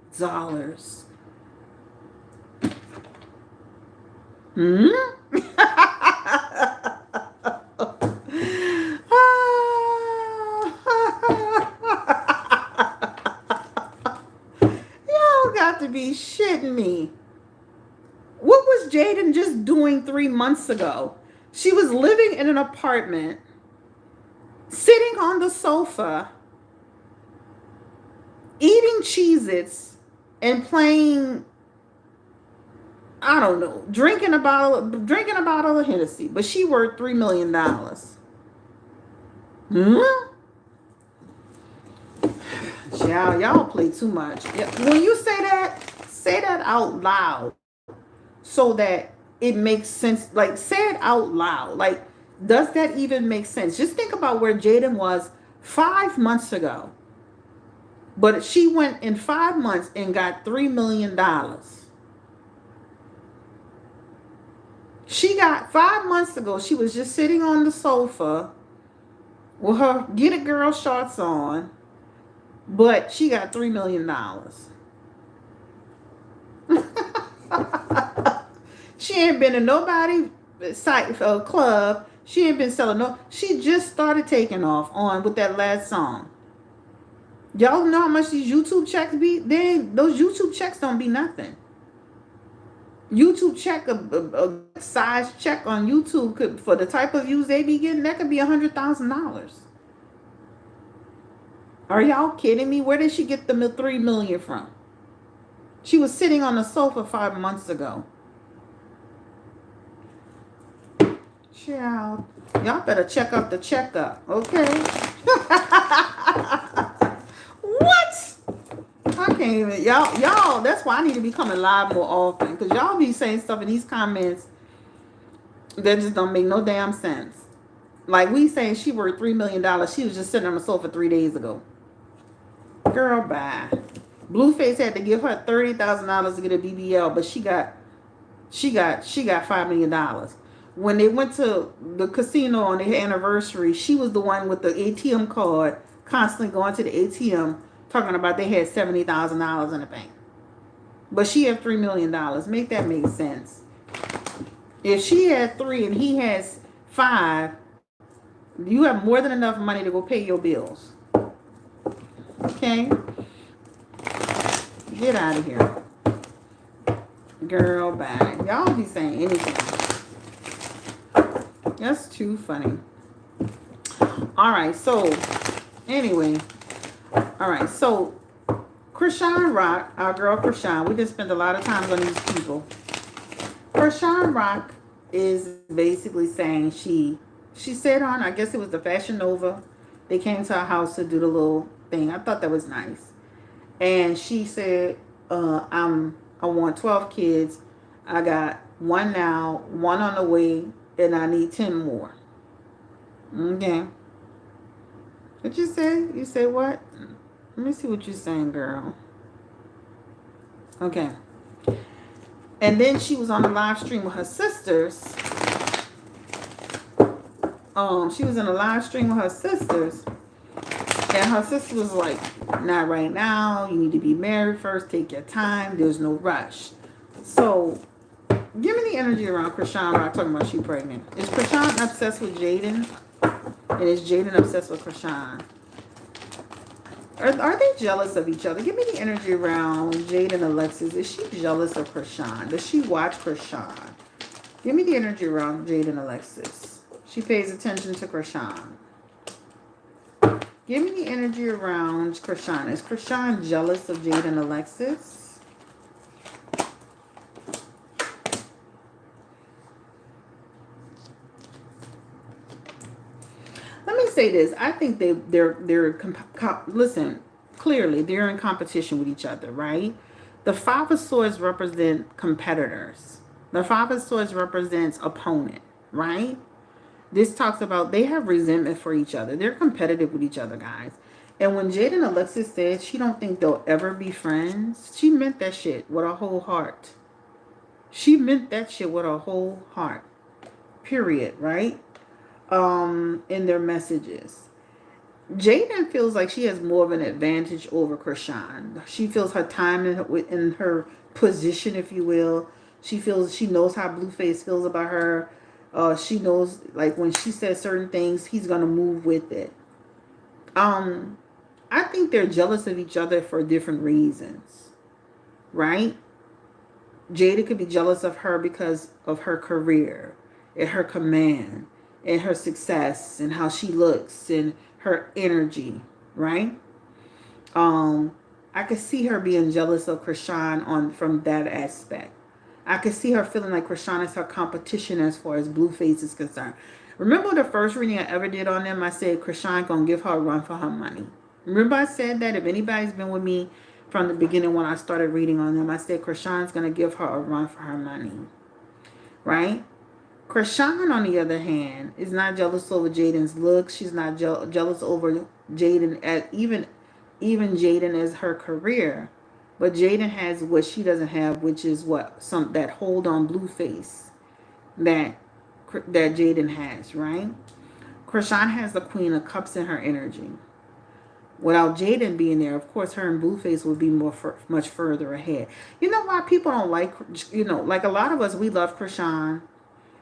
Y'all got to be shitting me. What was Jaden just doing 3 months ago? She was living in an apartment, sitting on the sofa, eating Cheez-Its, and playing, I don't know, drinking a bottle of Hennessy. But she worth $3 million. Y'all play too much. When you say that out loud so that it makes sense. Like, say it out loud. Like, does that even make sense? Just think about where Jaden was 5 months ago. But she went in 5 months and got $3 million. She got 5 months ago, she was just sitting on the sofa with her get it girl shorts on, but she got $3 million. She ain't been to nobody site club. She ain't been selling no. She just started taking off on with that last song. Y'all know how much these YouTube checks be? Those YouTube checks don't be nothing. YouTube check a size check on YouTube could, for the type of views they be getting, that could be $100,000. Are y'all kidding me? Where did she get the $3 million from? She was sitting on the sofa 5 months ago. Child, y'all better check up the checkup, okay? What? I can't even, y'all, that's why I need to be coming live more often, because y'all be saying stuff in these comments that just don't make no damn sense. Like we saying she worth $3 million. She was just sitting on the sofa 3 days ago. Girl, bye. Blueface had to give her $30,000 to get a BBL, but she got $5 million. When they went to the casino on their anniversary, she was the one with the ATM card, constantly going to the ATM, talking about they had $70,000 in the bank. But she had $3 million. Make that make sense. If she had 3 and he has 5, you have more than enough money to go pay your bills. Okay? Get out of here. Girl, bye. Y'all be saying anything. That's too funny. Alright, so, anyway. Alright, so, Chrisean Rock, our girl Chrisean, we just spent a lot of time on these people. Chrisean Rock is basically saying she said on, I guess it was the Fashion Nova, they came to our house to do the little thing. I thought that was nice. And she said, I want 12 kids. I got 1 now, 1 on the way, and I need 10 more. Okay. What you say? You say what? Let me see what you're saying, girl. Okay. And then she was on the live stream with her sisters. She was in a live stream with her sisters. And her sister was like, not right now. You need to be married first. Take your time. There's no rush. So, give me the energy around Chrisean Rock talking about she pregnant. Is Chrisean obsessed with Jaden? And is Jaden obsessed with Chrisean? Are they jealous of each other? Give me the energy around Jaden and Alexis. Is she jealous of Chrisean? Does she watch Chrisean? Give me the energy around Jaden and Alexis. She pays attention to Chrisean. Give me the energy around Chrisean. Is Chrisean jealous of Jade and Alexis? Let me say this. I think they're listen, clearly they're in competition with each other, right? The 5 of Swords represent competitors. The 5 of Swords represents opponent, right? This talks about they have resentment for each other. They're competitive with each other, guys. And when Jade and Alexis said she don't think they'll ever be friends, she meant that shit with her whole heart. She meant that shit with her whole heart. Period, right? In their messages. Jaden feels like she has more of an advantage over Chrisean. She feels her time in her position, if you will. She knows how Blueface feels about her. She knows, like, when she says certain things, he's going to move with it. I think they're jealous of each other for different reasons, right? Jada could be jealous of her because of her career and her command and her success and how she looks and her energy, right? I could see her being jealous of Chrisean from that aspect. I could see her feeling like Chrisean is her competition as far as Blueface is concerned. Remember the first reading I ever did on them? I said Chrisean gonna give her a run for her money. Remember I said that? If anybody's been with me from the beginning when I started reading on them, I said Chrisean's gonna give her a run for her money. Right? Chrisean, on the other hand, is not jealous over Jaden's looks. She's not jealous over Jaden, even Jaden as her career. But Jaden has what she doesn't have, which is that hold on Blueface that Jaden has, right? Chrisean has the Queen of Cups in her energy. Without Jaden being there, of course, her and Blueface would be much further ahead. You know why people don't like, like a lot of us, we love Chrisean.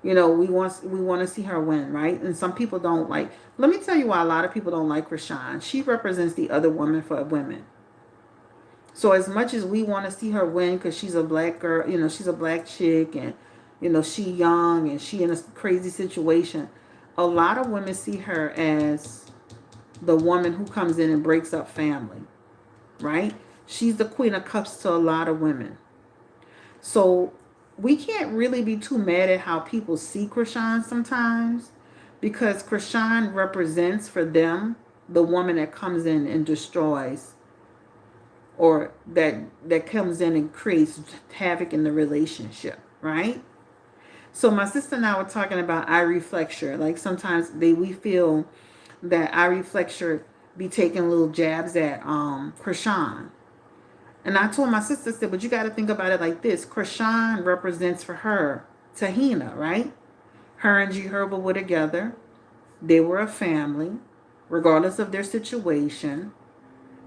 We want to see her win, right? And some people don't like. Let me tell you why a lot of people don't like Chrisean. She represents the other woman for women. So as much as we want to see her win because she's a black girl, she's a black chick, and she young and she in a crazy situation, a lot of women see her as the woman who comes in and breaks up family, right? She's the queen of cups to a lot of women. So we can't really be too mad at how people see Chrisean sometimes, because Chrisean represents for them the woman that comes in and destroys, or that comes in and creates havoc in the relationship, right? So my sister and I were talking about eye reflexure. Like sometimes we feel that eye reflexure be taking little jabs at Chrisean. And I told my sister, said, but you got to think about it like this. Chrisean represents for her Tahina, right? Her and G Herbo were together. They were a family, regardless of their situation.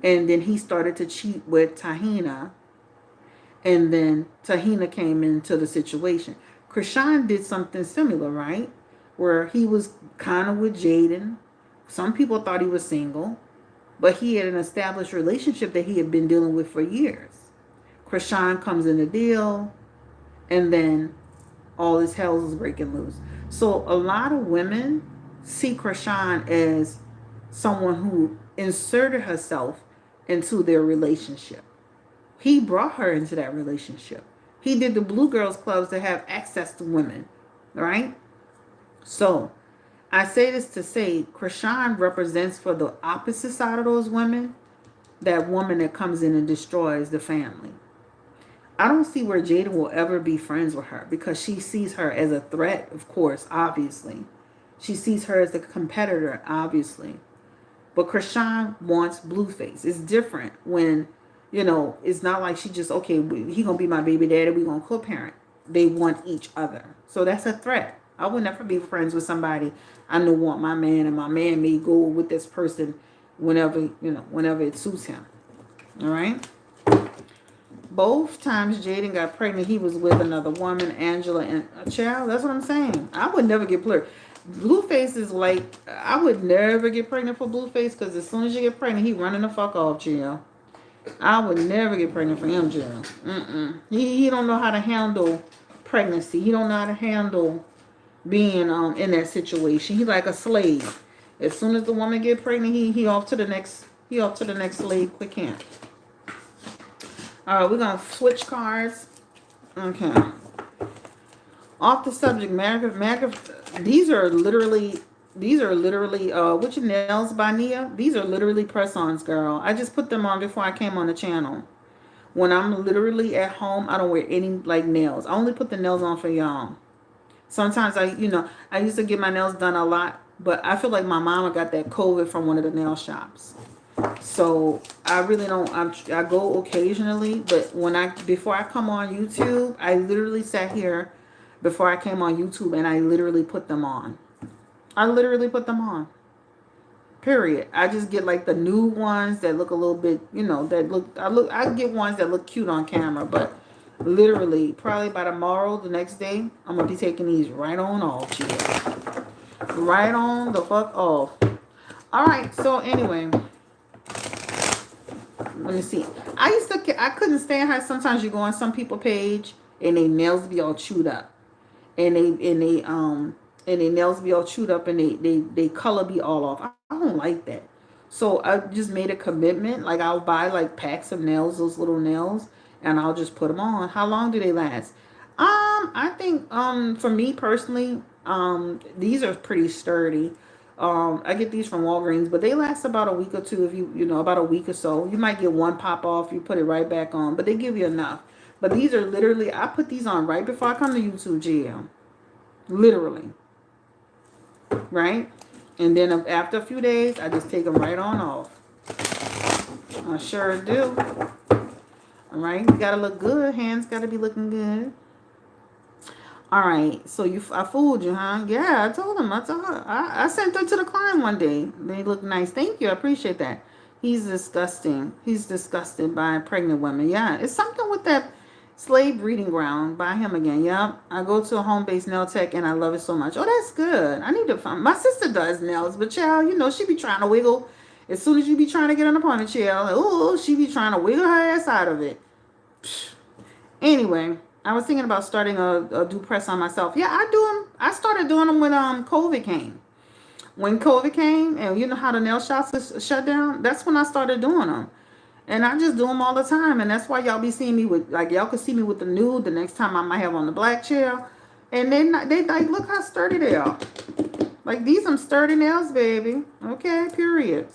And then he started to cheat with Tahina. And then Tahina came into the situation. Chrisean did something similar, right? Where he was kind of with Jaden. Some people thought he was single, but he had an established relationship that he had been dealing with for years. Chrisean comes in the deal, and then all this hell is breaking loose. So a lot of women see Chrisean as someone who inserted herself into their relationship. He brought her into that relationship. He did the Blue Girls Clubs to have access to women, right? So I say this to say Chrisean represents for the opposite side of those women, that woman that comes in and destroys the family. I don't see where Jada will ever be friends with her, because she sees her as a threat, of course, obviously. She sees her as a competitor, obviously. But Chrisean wants Blueface. It's different when, it's not like she just, okay, he going to be my baby daddy, we going to co-parent. They want each other. So that's a threat. I would never be friends with somebody I know want my man, and my man may go with this person whenever it suits him. All right? Both times Jaden got pregnant, he was with another woman, Angela, and a child. That's what I'm saying. I would never get pregnant. Blueface is like, I would never get pregnant for Blueface, because as soon as you get pregnant, he running the fuck off, Jill. I would never get pregnant for him, Jill. He don't know how to handle pregnancy. He don't know how to handle being in that situation. He like a slave. As soon as the woman get pregnant, he off to the next slave quick camp. All right, we're gonna switch cards. Okay. Off the subject, these are literally what your nails by Nia? These are literally press-ons, girl. I just put them on before I came on the channel. When I'm literally at home, I don't wear any nails. I only put the nails on for y'all. Sometimes I used to get my nails done a lot, but I feel like my mama got that COVID from one of the nail shops. So I really don't, I go occasionally, but before I come on YouTube, I literally sat here before I came on YouTube and I literally put them on. Period. I just get the new ones that look a little bit, I get ones that look cute on camera, but literally probably by tomorrow, the next day, I'm going to be taking these right on off, chill. Right on the fuck off. All right. So anyway, let me see. I couldn't stand how sometimes you go on some people's page and they nails be all chewed up, and they nails be all chewed up, and they color be all off. I don't like that. So I just made a commitment. I'll buy packs of nails, those little nails, and I'll just put them on. How long do they last? I think for me personally, these are pretty sturdy. I get these from Walgreens, but they last about a week or two. If about a week or so, you might get one pop off. You put it right back on, but they give you enough. But these are literally, I put these on right before I come to YouTube GM. Literally. Right? And then after a few days, I just take them right on off. I sure do. All right? You got to look good. Hands got to be looking good. All right, so I fooled you, huh? Yeah, I told him. I sent her to the client one day. They look nice. Thank you. I appreciate that. He's disgusting. He's disgusted by pregnant women. Yeah, it's something with that. Slave Breeding Ground. By him again. Yep. I go to a home-based nail tech and I love it so much. Oh, that's good. I need to find. My sister does nails, but child, she be trying to wiggle. As soon as you be trying to get on the ponytail, like, oh, she be trying to wiggle her ass out of it. Anyway, I was thinking about starting a do press on myself. Yeah, I do them. I started doing them when COVID came. When COVID came, and you know how the nail shops is shut down. That's when I started doing them. And I just do them all the time. And that's why y'all be seeing me with, like, y'all can see me with the nude the next time I might have on the black chair. And they like, look how sturdy they are. Like, these some sturdy nails, baby. Okay, period.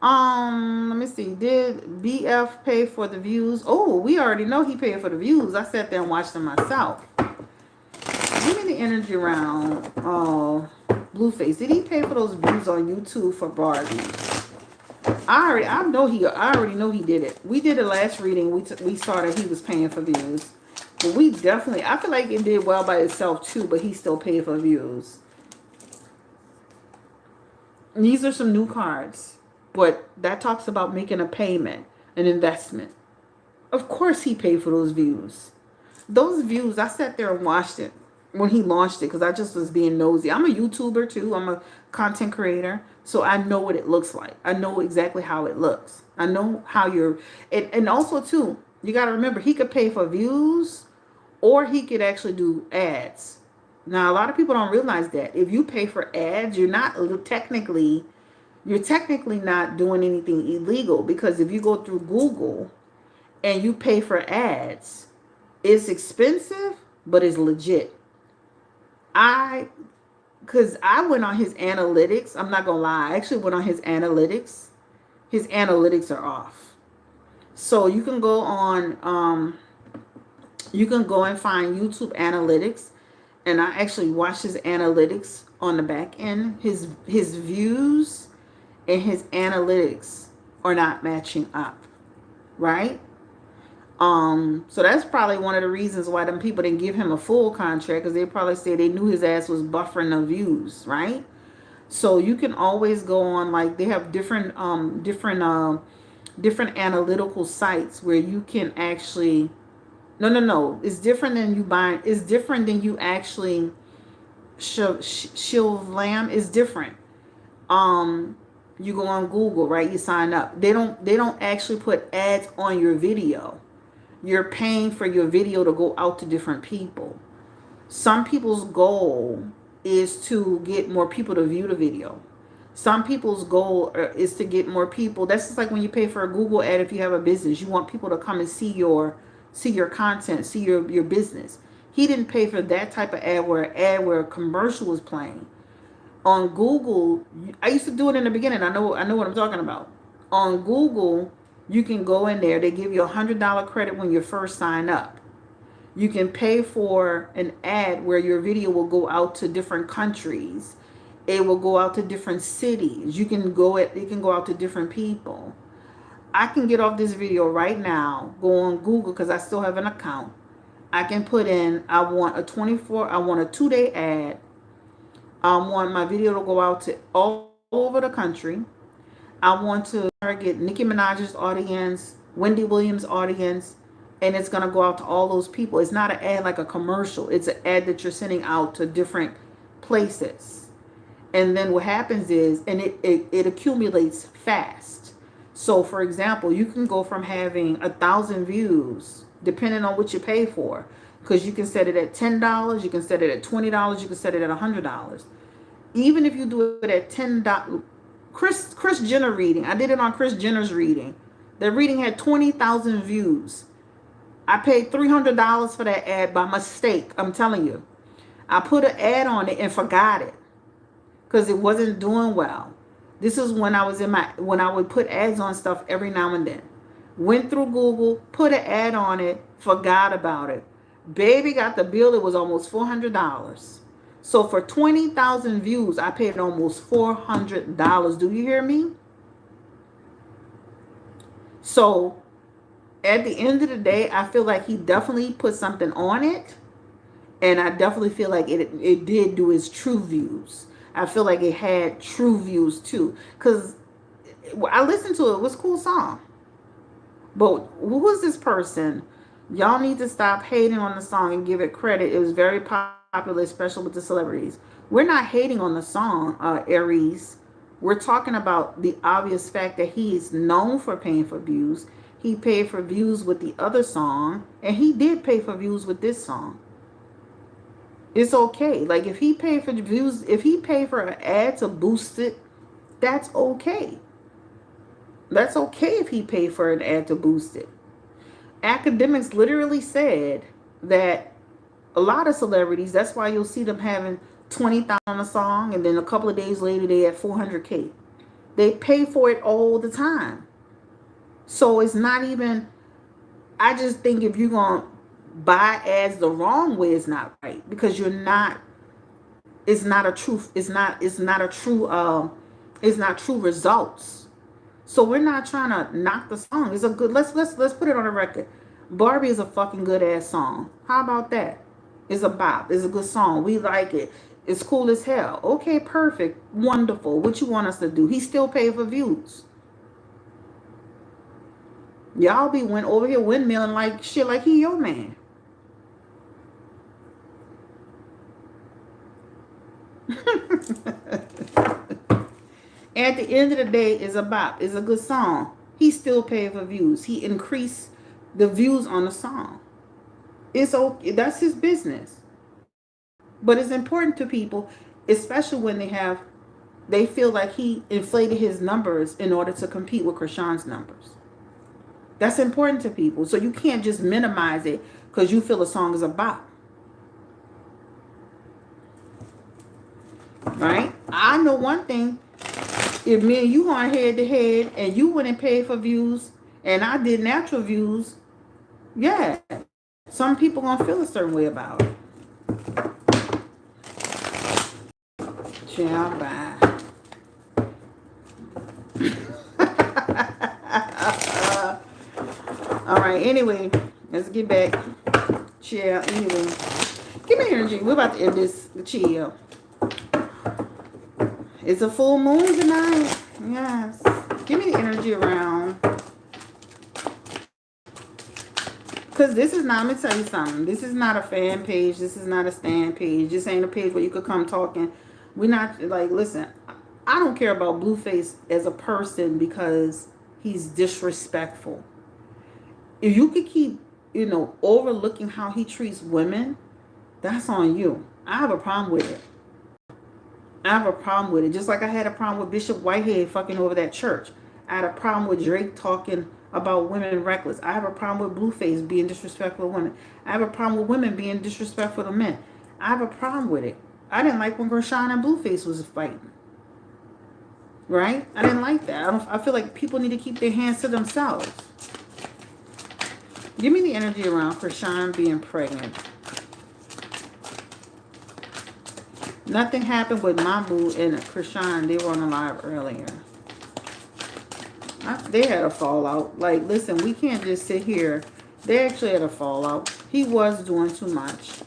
Let me see. Did BF pay for the views? Oh, we already know he paid for the views. I sat there and watched them myself. Give me the energy round. Oh, Blueface. Did he pay for those views on YouTube for Barbie? I already know he did it. We did the last reading. We saw that he was paying for views. But we definitely, I feel like it did well by itself too, but he still paid for views. And these are some new cards. But that talks about making a payment, an investment. Of course he paid for those views. Those views, I sat there and watched it when he launched it because I just was being nosy. I'm a YouTuber too. I'm a content creator. So I know what it looks like. I know exactly how it looks. I know how you're... And also too, you got to remember, he could pay for views or he could actually do ads. Now, a lot of people don't realize that. If you pay for ads, you're technically not doing anything illegal, because if you go through Google and you pay for ads, it's expensive, but it's legit. Because I went on his analytics. I'm not going to lie. I actually went on his analytics. His analytics are off. So you can go on, you can go and find YouTube analytics. And I actually watched his analytics on the back end. His views and his analytics are not matching up, right? So that's probably one of the reasons why them people didn't give him a full contract, because they probably say they knew his ass was buffering the views, right? So you can always go on, like, they have different analytical sites where you can actually, no, it's different than you buying, it's different than you actually shield lamb is different. You go on Google, right? You sign up. They don't actually put ads on your video. You're paying for your video to go out to different people. Some people's goal is to get more people to view the video. Some people's goal is to get more people. That's just like when you pay for a Google ad. If you have a business, you want people to come and see your content, see your business. He didn't pay for that type of ad where a commercial was playing. On Google, I used to do it in the beginning. I know what I'm talking about. On Google, you can go in there. They give you $100 credit when you first sign up. You can pay for an ad where your video will go out to different countries. It will go out to different cities. It can go out to different people. I can get off this video right now, go on Google because I still have an account. I can put in, I want a 2-day ad. I want my video to go out to all over the country. I want to target Nicki Minaj's audience, Wendy Williams' audience, and it's going to go out to all those people. It's not an ad like a commercial. It's an ad that you're sending out to different places. And then what happens is, and it accumulates fast. So, for example, you can go from having 1,000 views, depending on what you pay for. Because you can set it at $10, you can set it at $20, you can set it at $100. Even if you do it at $10, Kris Jenner reading, I did it on Kris Jenner's reading. The reading had 20,000 views. I paid $300 for that ad by mistake. I'm telling you. I put an ad on it and forgot it because it wasn't doing well. This is when I was when I would put ads on stuff every now and then. Went through Google, put an ad on it, forgot about it. Baby got the bill. It was almost $400. So for 20,000 views, I paid almost $400. Do you hear me? So at the end of the day, I feel like he definitely put something on it. And I definitely feel like it did do its true views. I feel like it had true views too. Because I listened to it. It was a cool song. But who was this person Y'all need to stop hating on the song and give it credit. It was very popular, especially with the celebrities. We're not hating on the song, Aries. We're talking about the obvious fact that he is known for paying for views. He paid for views with the other song, and he did pay for views with this song. It's okay. Like if he paid for the views, if he paid for an ad to boost it, that's okay. That's okay if he paid for an ad to boost it. Academics literally said that a lot of celebrities, that's why you'll see them having 20,000 on a song and then a couple of days later they at 400K. They pay for it all the time. So it's not even, I just think if you're going to buy ads the wrong way, it's not right because you're not, it's not a truth, it's not true results. So we're not trying to knock the song. It's a good, let's put it on the record. Barbie is a fucking good ass song. How about that? It's a bop. It's a good song. We like it. It's cool as hell. Okay, perfect. Wonderful. What you want us to do? He still paid for views. Y'all be went over here windmilling like shit like he your man. At the end of the day, it's a bop. It's a good song. He still paid for views. He increased the views on the song. It's okay. That's his business. But it's important to people, especially when they feel like he inflated his numbers in order to compete with Chrisean's numbers. That's important to people. So you can't just minimize it because you feel a song is a bop. Right? I know one thing. If me and you went head to head and you went and paid for views and I did natural views, yeah, some people gonna feel a certain way about it. Child, bye. All right, anyway, let's get back. Chill, anyway. Give me energy. We're about to end this chill. It's a full moon tonight. Yes. Give me the energy around. Because this is not, I'm going to tell you something. This is not a fan page. This is not a stand page. This ain't a page where you could come talking. We're not, like, listen, I don't care about Blueface as a person because he's disrespectful. If you could keep, overlooking how he treats women, that's on you. I have a problem with it. I have a problem with it. Just like I had a problem with Bishop Whitehead fucking over that church. I had a problem with Drake talking about women reckless. I have a problem with Blueface being disrespectful to women. I have a problem with women being disrespectful to men. I have a problem with it. I didn't like when Chrisean and Blueface was fighting. Right? I didn't like that. I feel like people need to keep their hands to themselves. Give me the energy around Chrisean being pregnant. Nothing happened with Mabu and Chrisean. They were on the live earlier. They had a fallout. Like, listen, we can't just sit here. They actually had a fallout. He was doing too much.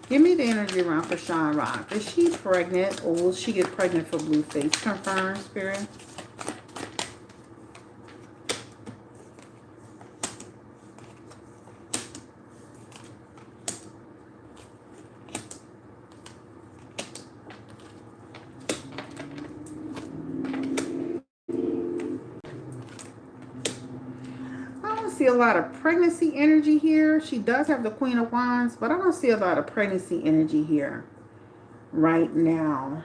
Give me the energy around Chrisean Rock. Is she pregnant or will she get pregnant for Blueface? Confirm, Spirit. See a lot of pregnancy energy here. She does have the Queen of Wands, but I don't see a lot of pregnancy energy here right now.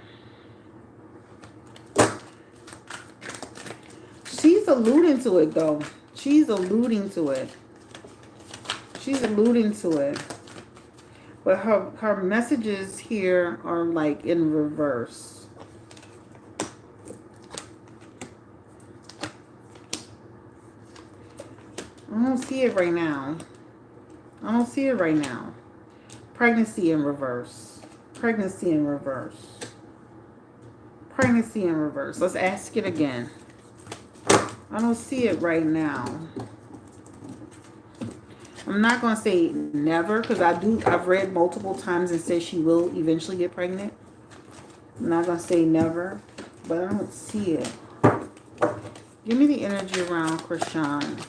She's alluding to it, though. She's alluding to it. She's alluding to it. But her messages here are like in reverse. I don't see it right now. I don't see it right now. Pregnancy in reverse. Pregnancy in reverse. Pregnancy in reverse. Let's ask it again. I don't see it right now. I'm not going to say never because I've read multiple times and said she will eventually get pregnant. I'm not going to say never, but I don't see it. Give me the energy around Chrisean.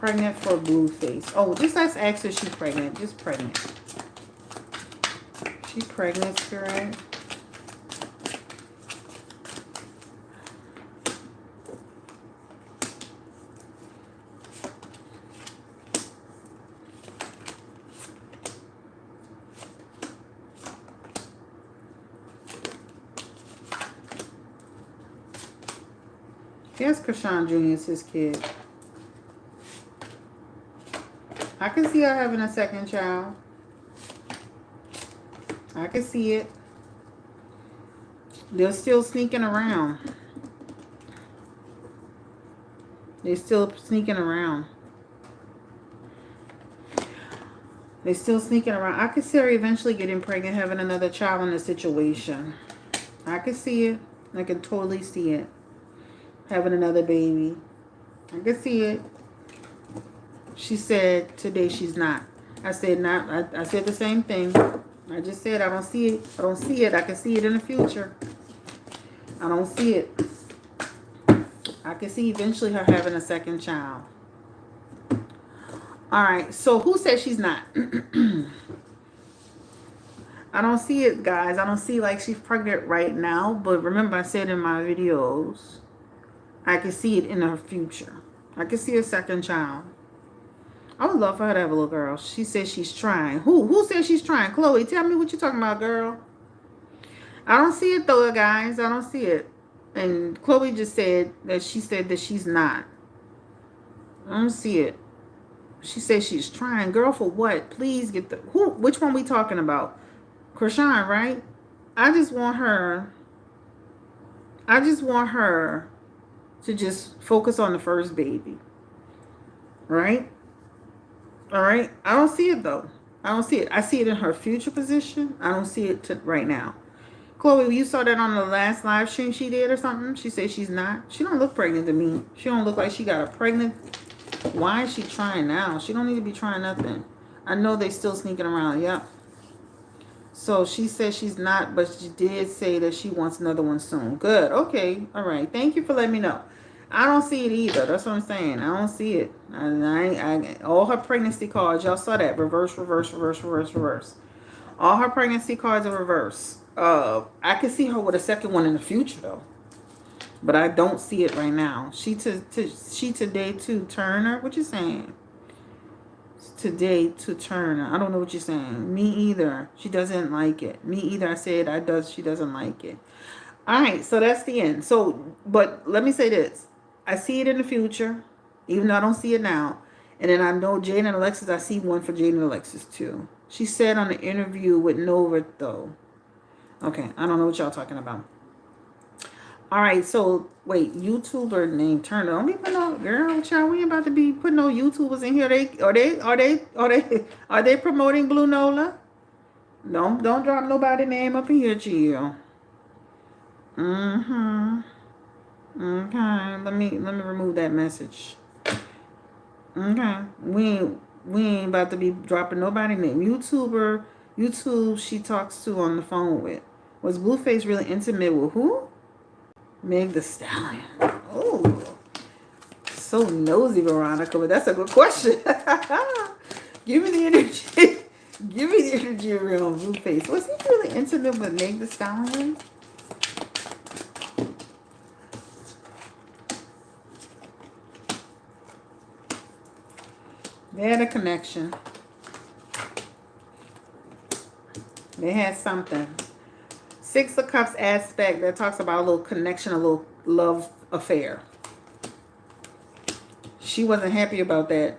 pregnant for Blueface. Oh, just let's ask her she's pregnant. Just pregnant. She's pregnant, Spirit. Yes, Chrisean Jr. is his kid. I can see her having a second child. I can see it. They're still sneaking around. They're still sneaking around. They're still sneaking around. I could see her eventually getting pregnant, having another child in the situation. I could see it. I can totally see it. Having another baby. I can see it. She said today she's not. I said not. I said the same thing. I just said I don't see it. I don't see it. I can see it in the future. I don't see it. I can see eventually her having a second child. All right. So who said she's not? I don't see it, guys. I don't see like she's pregnant right now. But remember I said in my videos, I can see it in her future. I can see a second child. I would love for her to have a little girl. She says she's trying. Who says she's trying? Chloe, tell me what you're talking about, girl. I don't see it, though, guys. I don't see it. And Chloe just said that she said that she's not. I don't see it. She says she's trying. Girl, for what? Please get the... Which one we talking about? Chrisean, right? I just want her to just focus on the first baby. Right? All right. I don't see it, though. I don't see it. I see it in her future position. I don't see it right now. Chloe, you saw that on the last live stream she did or something? She said she's not. She don't look pregnant to me. She don't look like she got a pregnant. Why is she trying now? She don't need to be trying nothing. I know they still sneaking around. Yep. So she said she's not, but she did say that she wants another one soon. Good. Okay. All right. Thank you for letting me know. I don't see it either. That's what I'm saying. I don't see it. All her pregnancy cards, y'all saw that. Reverse, reverse, reverse, reverse, reverse. All her pregnancy cards are reverse. I can see her with a second one in the future, though. But I don't see it right now. She today to Turner. What you saying? Today to Turner. I don't know what you're saying. Me either. She doesn't like it. Me either. I said she doesn't like it. All right. So that's the end. So, but let me say this. I see it in the future, even though I don't see it now. And then I know Jane and Alexis, I see one for Jane and Alexis too. She said on the interview with Nola, though. Okay, I don't know what y'all talking about. All right, so wait, YouTuber named Turner. Don't be putting no girl, child. We ain't about to be putting no YouTubers in here. Are they promoting Blue Nola? Don't drop nobody name up in here, chill. Okay, let me remove that message. Okay, we ain't about to be dropping nobody name. YouTube she talks to on the phone with. Was Blueface really intimate with who? Meg the Stallion. Oh, so nosy, Veronica, but that's a good question. Give me the energy. Give me the energy around Blueface. Was he really intimate with Meg the Stallion? They had a connection. They had something. Six of Cups aspect that talks about a little connection, a little love affair. She wasn't happy about that.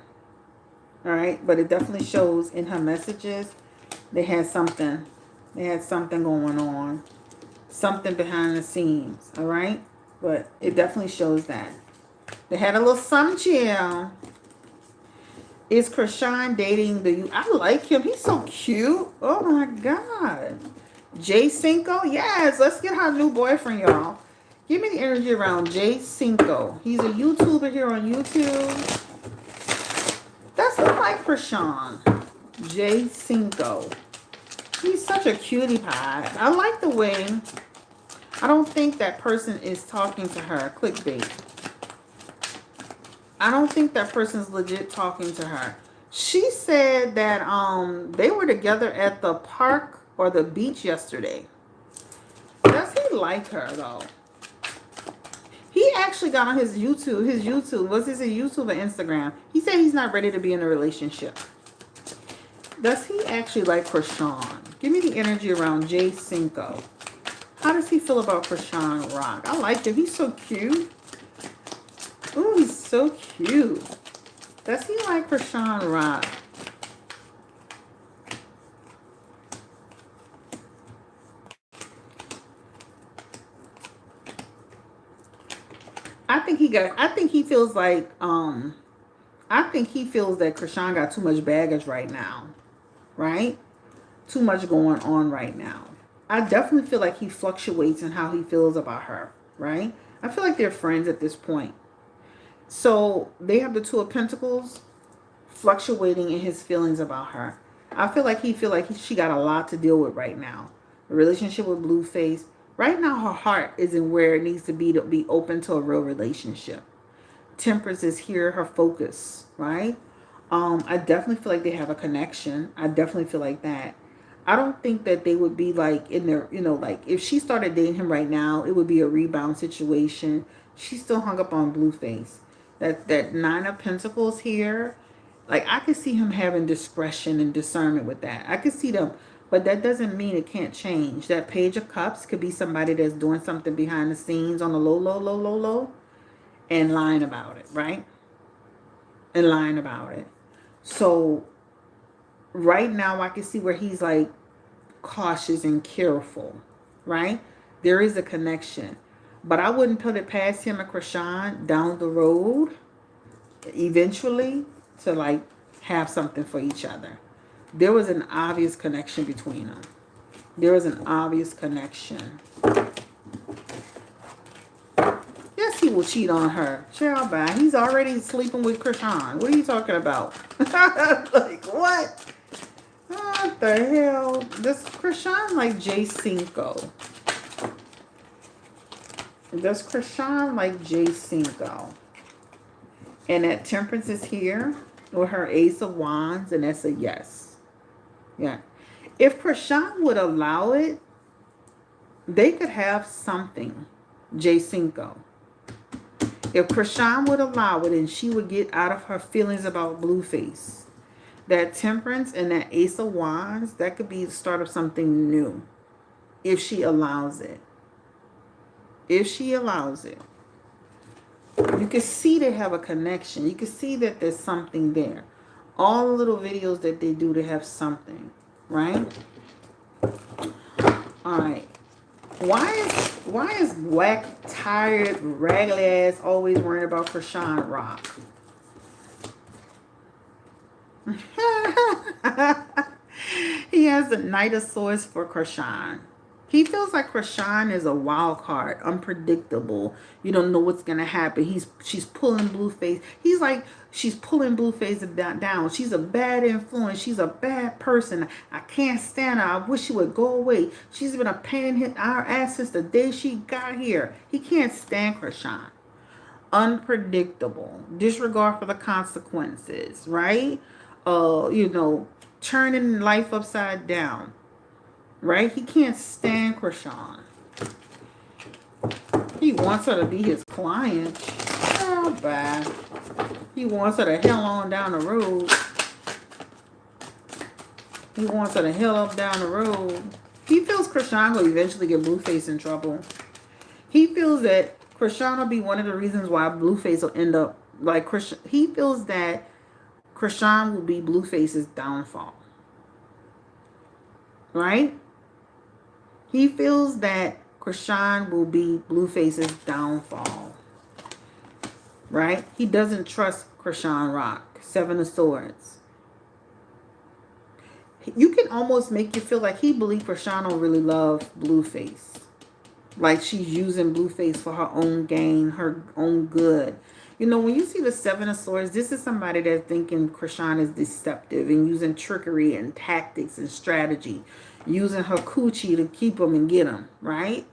All right. But it definitely shows in her messages. They had something. They had something going on. Something behind the scenes. All right. But it definitely shows that. They had a little something chill. Is Chrisean dating the... I like him. He's so cute. Oh, my God. Jay Cinco? Yes. Let's get her new boyfriend, y'all. Give me the energy around Jay Cinco. He's a YouTuber here on YouTube. That's not like Chrisean. Jay Cinco. He's such a cutie pie. I like the way... I don't think that person is talking to her. Clickbait. I don't think that person's legit talking to her. She said that they were together at the park or the beach yesterday. Does he like her though? He actually got on his YouTube. Was this a YouTube or Instagram? He said he's not ready to be in a relationship. Does he actually like Chrisean? Give me the energy around Jay Cinco. How does he feel about Chrisean Rock? I like him. He's so cute. Ooh, he's so cute. Does he like Chrisean Rock? I think he feels like I think he feels that Chrisean got too much baggage right now. Right? Too much going on right now. I definitely feel like he fluctuates in how he feels about her, right? I feel like they're friends at this point. So they have the Two of Pentacles fluctuating in his feelings about her. I feel like she got a lot to deal with right now. The relationship with Blueface. Right now her heart isn't where it needs to be open to a real relationship. Temperance is here, her focus, right? I definitely feel like they have a connection. I definitely feel like that. I don't think that they would be like in their, like if she started dating him right now, it would be a rebound situation. She's still hung up on Blueface. That Nine of Pentacles here, like I could see him having discretion and discernment with that. I could see them, but that doesn't mean it can't change. That Page of Cups could be somebody that's doing something behind the scenes on the low, and lying about it, right? And lying about it. So right now I can see where he's like cautious and careful, right? There is a connection. But I wouldn't put it past him and Chrisean down the road eventually to like have something for each other. There was an obvious connection between them. There was an obvious connection. Yes, he will cheat on her. Child, bye. He's already sleeping with Chrisean. What are you talking about? Like, what? What the hell? Does Chrisean like Jay Cinco? Does Chrisean like Jay Cinco? And that Temperance is here with her Ace of Wands, and that's a yes. Yeah. If Chrisean would allow it, they could have something. Jay Cinco. If Chrisean would allow it and she would get out of her feelings about Blueface, that Temperance and that Ace of Wands, that could be the start of something new. If she allows it. If she allows it. You can see they have a connection. You can see that there's something there. All the little videos that they do, they have something. Right? Alright. Why is whack, tired, raggedy ass always worrying about Chrisean Rock? He has the Knight of Swords for Chrisean. He feels like Chrisean is a wild card, unpredictable. You don't know what's gonna happen. She's pulling Blueface. He's like she's pulling Blueface down. She's a bad influence. She's a bad person. I can't stand her. I wish she would go away. She's been a pain in our ass since the day she got here. He can't stand Chrisean. Unpredictable. Disregard for the consequences, right? Turning life upside down. Right? He can't stand Chrisean. He wants her to be his client. Oh, bad. He wants her to hell on down the road. He wants her to hell up down the road. He feels Chrisean will eventually get Blueface in trouble. He feels that Chrisean will be one of the reasons why Blueface will end up like Chrisean. He feels that Chrisean will be Blueface's downfall. Right? He feels that Chrisean will be Blueface's downfall. Right? He doesn't trust Chrisean Rock. Seven of Swords. You can almost make you feel like he believes Chrisean don't really love Blueface. Like she's using Blueface for her own gain, her own good. When you see the Seven of Swords, this is somebody that's thinking Chrisean is deceptive and using trickery and tactics and strategy. Using her coochie to keep him and get him, right?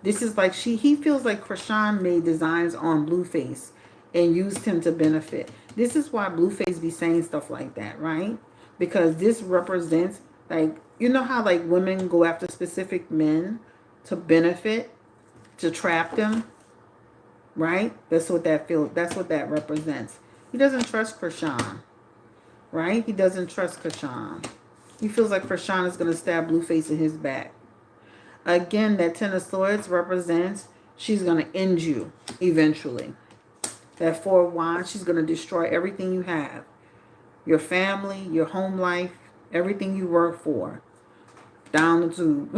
This is like he feels like Chrisean made designs on Blueface and used him to benefit. This is why Blueface be saying stuff like that, right? Because this represents, like, you know how like women go after specific men to benefit, to trap them, right? That's what that feels. That's what that represents. He doesn't trust Chrisean, right? He doesn't trust Chrisean. He feels like Chrisean is going to stab Blueface in his back. Again, that Ten of Swords represents she's going to end you eventually. That Four of Wands, she's going to destroy everything you have. Your family, your home life, everything you work for. Down the tube.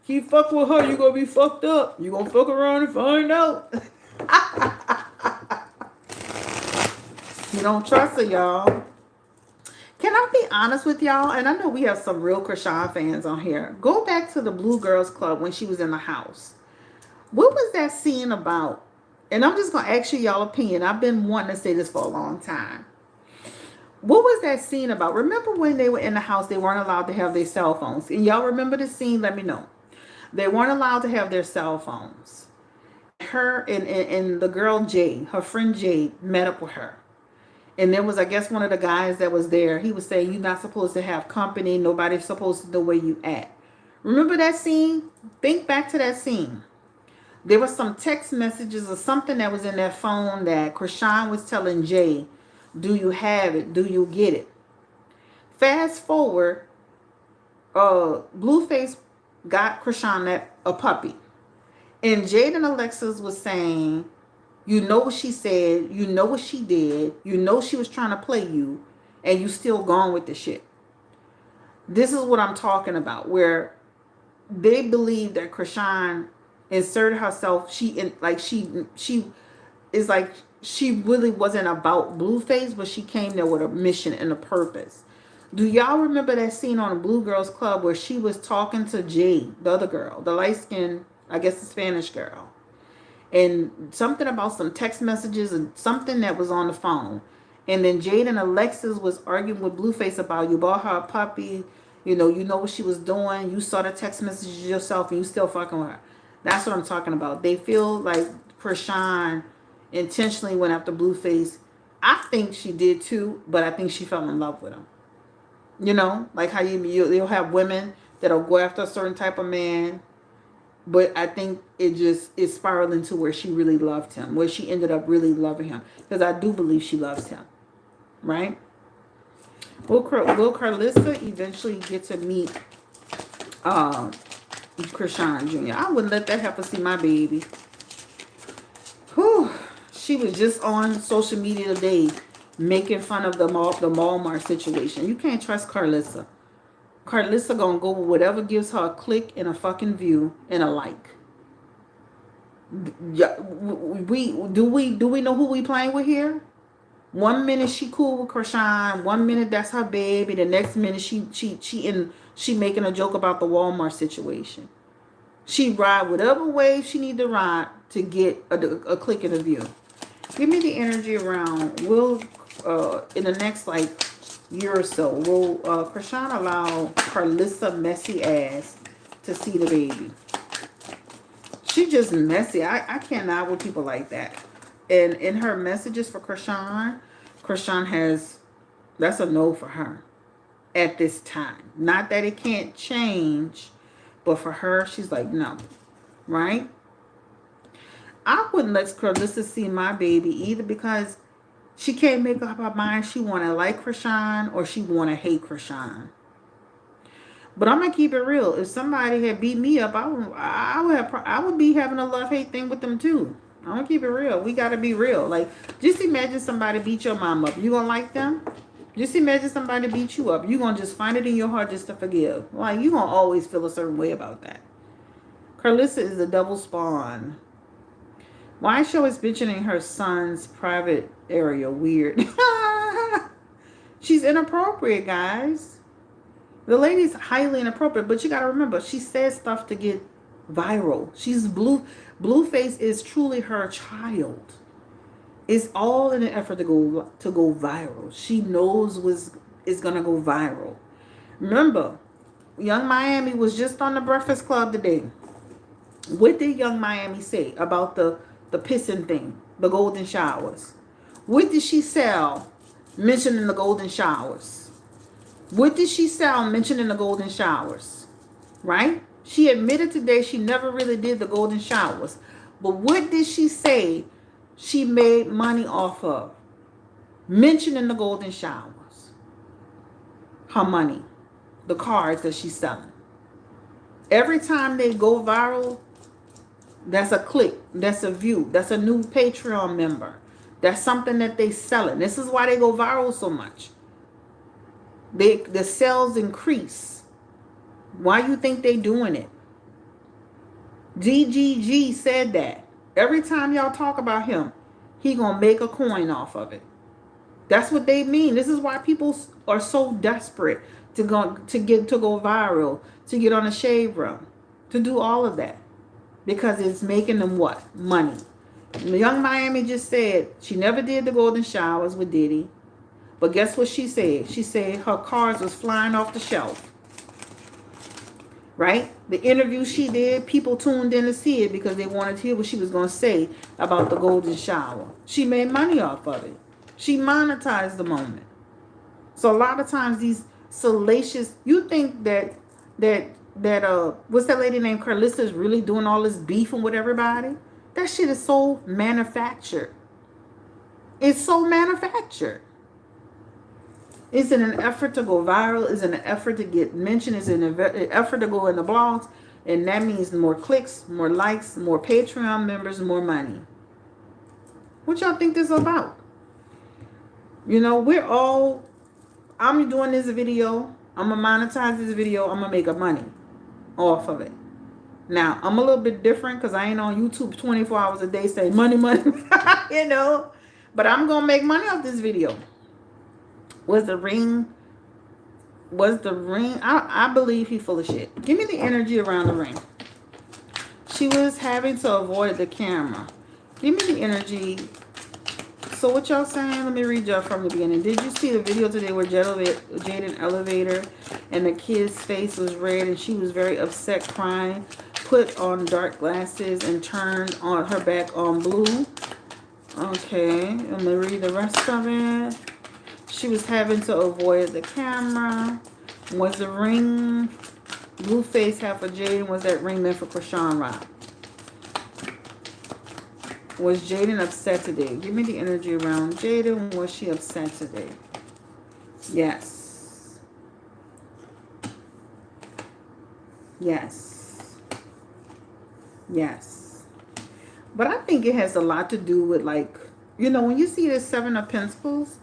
Keep fucking with her, you're going to be fucked up. You're going to fuck around and find out. You don't trust her, y'all. Can I be honest with y'all? And I know we have some real Chrisean fans on here. Go back to the Blue Girls Club when she was in the house. What was that scene about? And I'm just going to ask you y'all opinion. I've been wanting to say this for a long time. What was that scene about? Remember when they were in the house, they weren't allowed to have their cell phones. And y'all remember the scene? Let me know. They weren't allowed to have their cell phones. Her and the girl Jade, her friend Jade, met up with her. And there was, I guess, one of the guys that was there. He was saying, you're not supposed to have company. Nobody's supposed to know where you at. Remember that scene? Think back to that scene. There was some text messages or something that was in that phone that Chrisean was telling Jay, do you have it? Do you get it? Fast forward, Blueface got Chrisean a puppy. And Jade and Alexis was saying, you know what she said, you know what she did, you know she was trying to play you, and you still gone with the shit. This is what I'm talking about, where they believe that Chrisean inserted herself, she is like, she really wasn't about Blueface, but she came there with a mission and a purpose. Do y'all remember that scene on the Blue Girls Club where she was talking to Jade, the other girl, the light-skinned, I guess the Spanish girl? And something about some text messages and something that was on the phone. And then Jade and Alexis was arguing with Blueface about, you bought her a puppy, you know what she was doing, you saw the text messages yourself and you still fucking with her. That's what I'm talking about. They feel like Chrisean intentionally went after Blueface. I think she did too, but I think she fell in love with him. You know, like how you'll have women that'll go after a certain type of man. But I think it spiraled into where she really loved him, where she ended up really loving him. Because I do believe she loves him, right? Will Carlissa eventually get to meet Chrisean Jr.? I wouldn't let that happen. See my baby. Whew. She was just on social media today making fun of the Walmart situation. You can't trust Carlissa. Carlissa gonna go with whatever gives her a click and a fucking view and a like. Yeah, we know who we playing with here? 1 minute she cool with Chrisean, 1 minute that's her baby, the next minute she making a joke about the Walmart situation. She ride whatever wave she need to ride to get a click and a view. Give me the energy around. Will in the next year or so, will Chrisean allow Carlissa messy ass to see the baby? She just messy. I cannot with people like that. And in her messages for Chrisean has, that's a no for her at this time. Not that it can't change, but for her, she's like, no. Right? I wouldn't let Carlissa see my baby either, because she can't make up her mind. She want to like Chrisean or she want to hate Chrisean. But I'm going to keep it real. If somebody had beat me up, I would be having a love-hate thing with them too. I'm going to keep it real. We got to be real. Like, just imagine somebody beat your mom up. You going to like them? Just imagine somebody beat you up. You going to just find it in your heart just to forgive. Like, you going to always feel a certain way about that. Carlissa is a double spawn. Why is she always mentioning her son's private area? Weird. She's inappropriate, guys. The lady's highly inappropriate, but you got to remember, she says stuff to get viral. She's Blueface is truly her child. It's all in an effort to go viral. She knows is gonna go viral. Remember, Young Miami was just on the Breakfast Club today. What did Young Miami say about the the pissing thing, the golden showers? What did she sell mentioning the golden showers? What did she sell mentioning the golden showers? Right? She admitted today she never really did the golden showers. But what did she say she made money off of? Mentioning the golden showers. Her money. The cards that she's selling. Every time they go viral, that's a click. That's a view. That's a new Patreon member. That's something that they selling. This is why they go viral so much. The sales increase. Why you think they doing it? GGG said that. Every time y'all talk about him, he gonna make a coin off of it. That's what they mean. This is why people are so desperate to go viral, to get on a shave room, to do all of that. Because it's making them what? Money. Young Miami just said she never did the golden showers with Diddy. But guess what she said? She said her cards was flying off the shelf. Right? The interview she did, people tuned in to see it because they wanted to hear what she was going to say about the golden shower. She made money off of it. She monetized the moment. So a lot of times these salacious, you think that what's that lady named Carlissa is really doing all this beefing with everybody? That shit is so manufactured. It's so manufactured. Is it an effort to go viral? Is it an effort to get mentioned? Is it an effort to go in the blogs? And that means more clicks, more likes, more Patreon members, more money. What y'all think this is about? You know, I'm doing this video. I'm going to monetize this video. I'm going to make a money off of it. Now, I'm a little bit different because I ain't on YouTube 24 hours a day saying money, money, you know. But I'm going to make money off this video. Was the ring? I believe he's full of shit. Give me the energy around the ring. She was having to avoid the camera. Give me the energy. So what y'all saying? Let me read y'all from the beginning. Did you see the video today where Jaden elevator and the kid's face was red and she was very upset, crying, put on dark glasses and turned on her back on blue? Okay, let me read the rest of it. She was having to avoid the camera. Was the ring Blueface half of Jaden? Was that ring meant for Chrisean Rock? Was Jaden upset today? Give me the energy around Jaden. Was she upset today? Yes. Yes. Yes. But I think it has a lot to do with, like, you know, when you see the Seven of Pentacles,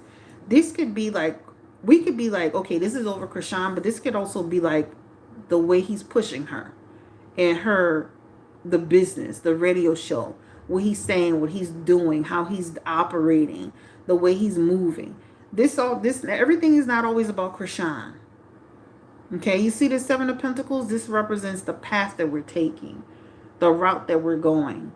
this could be like, we could be like, okay, this is over Chrisean, but this could also be like the way he's pushing her and the business, the radio show, what he's saying, what he's doing, how he's operating, the way he's moving. Everything is not always about Chrisean. Okay, you see the Seven of Pentacles? This represents the path that we're taking, the route that we're going,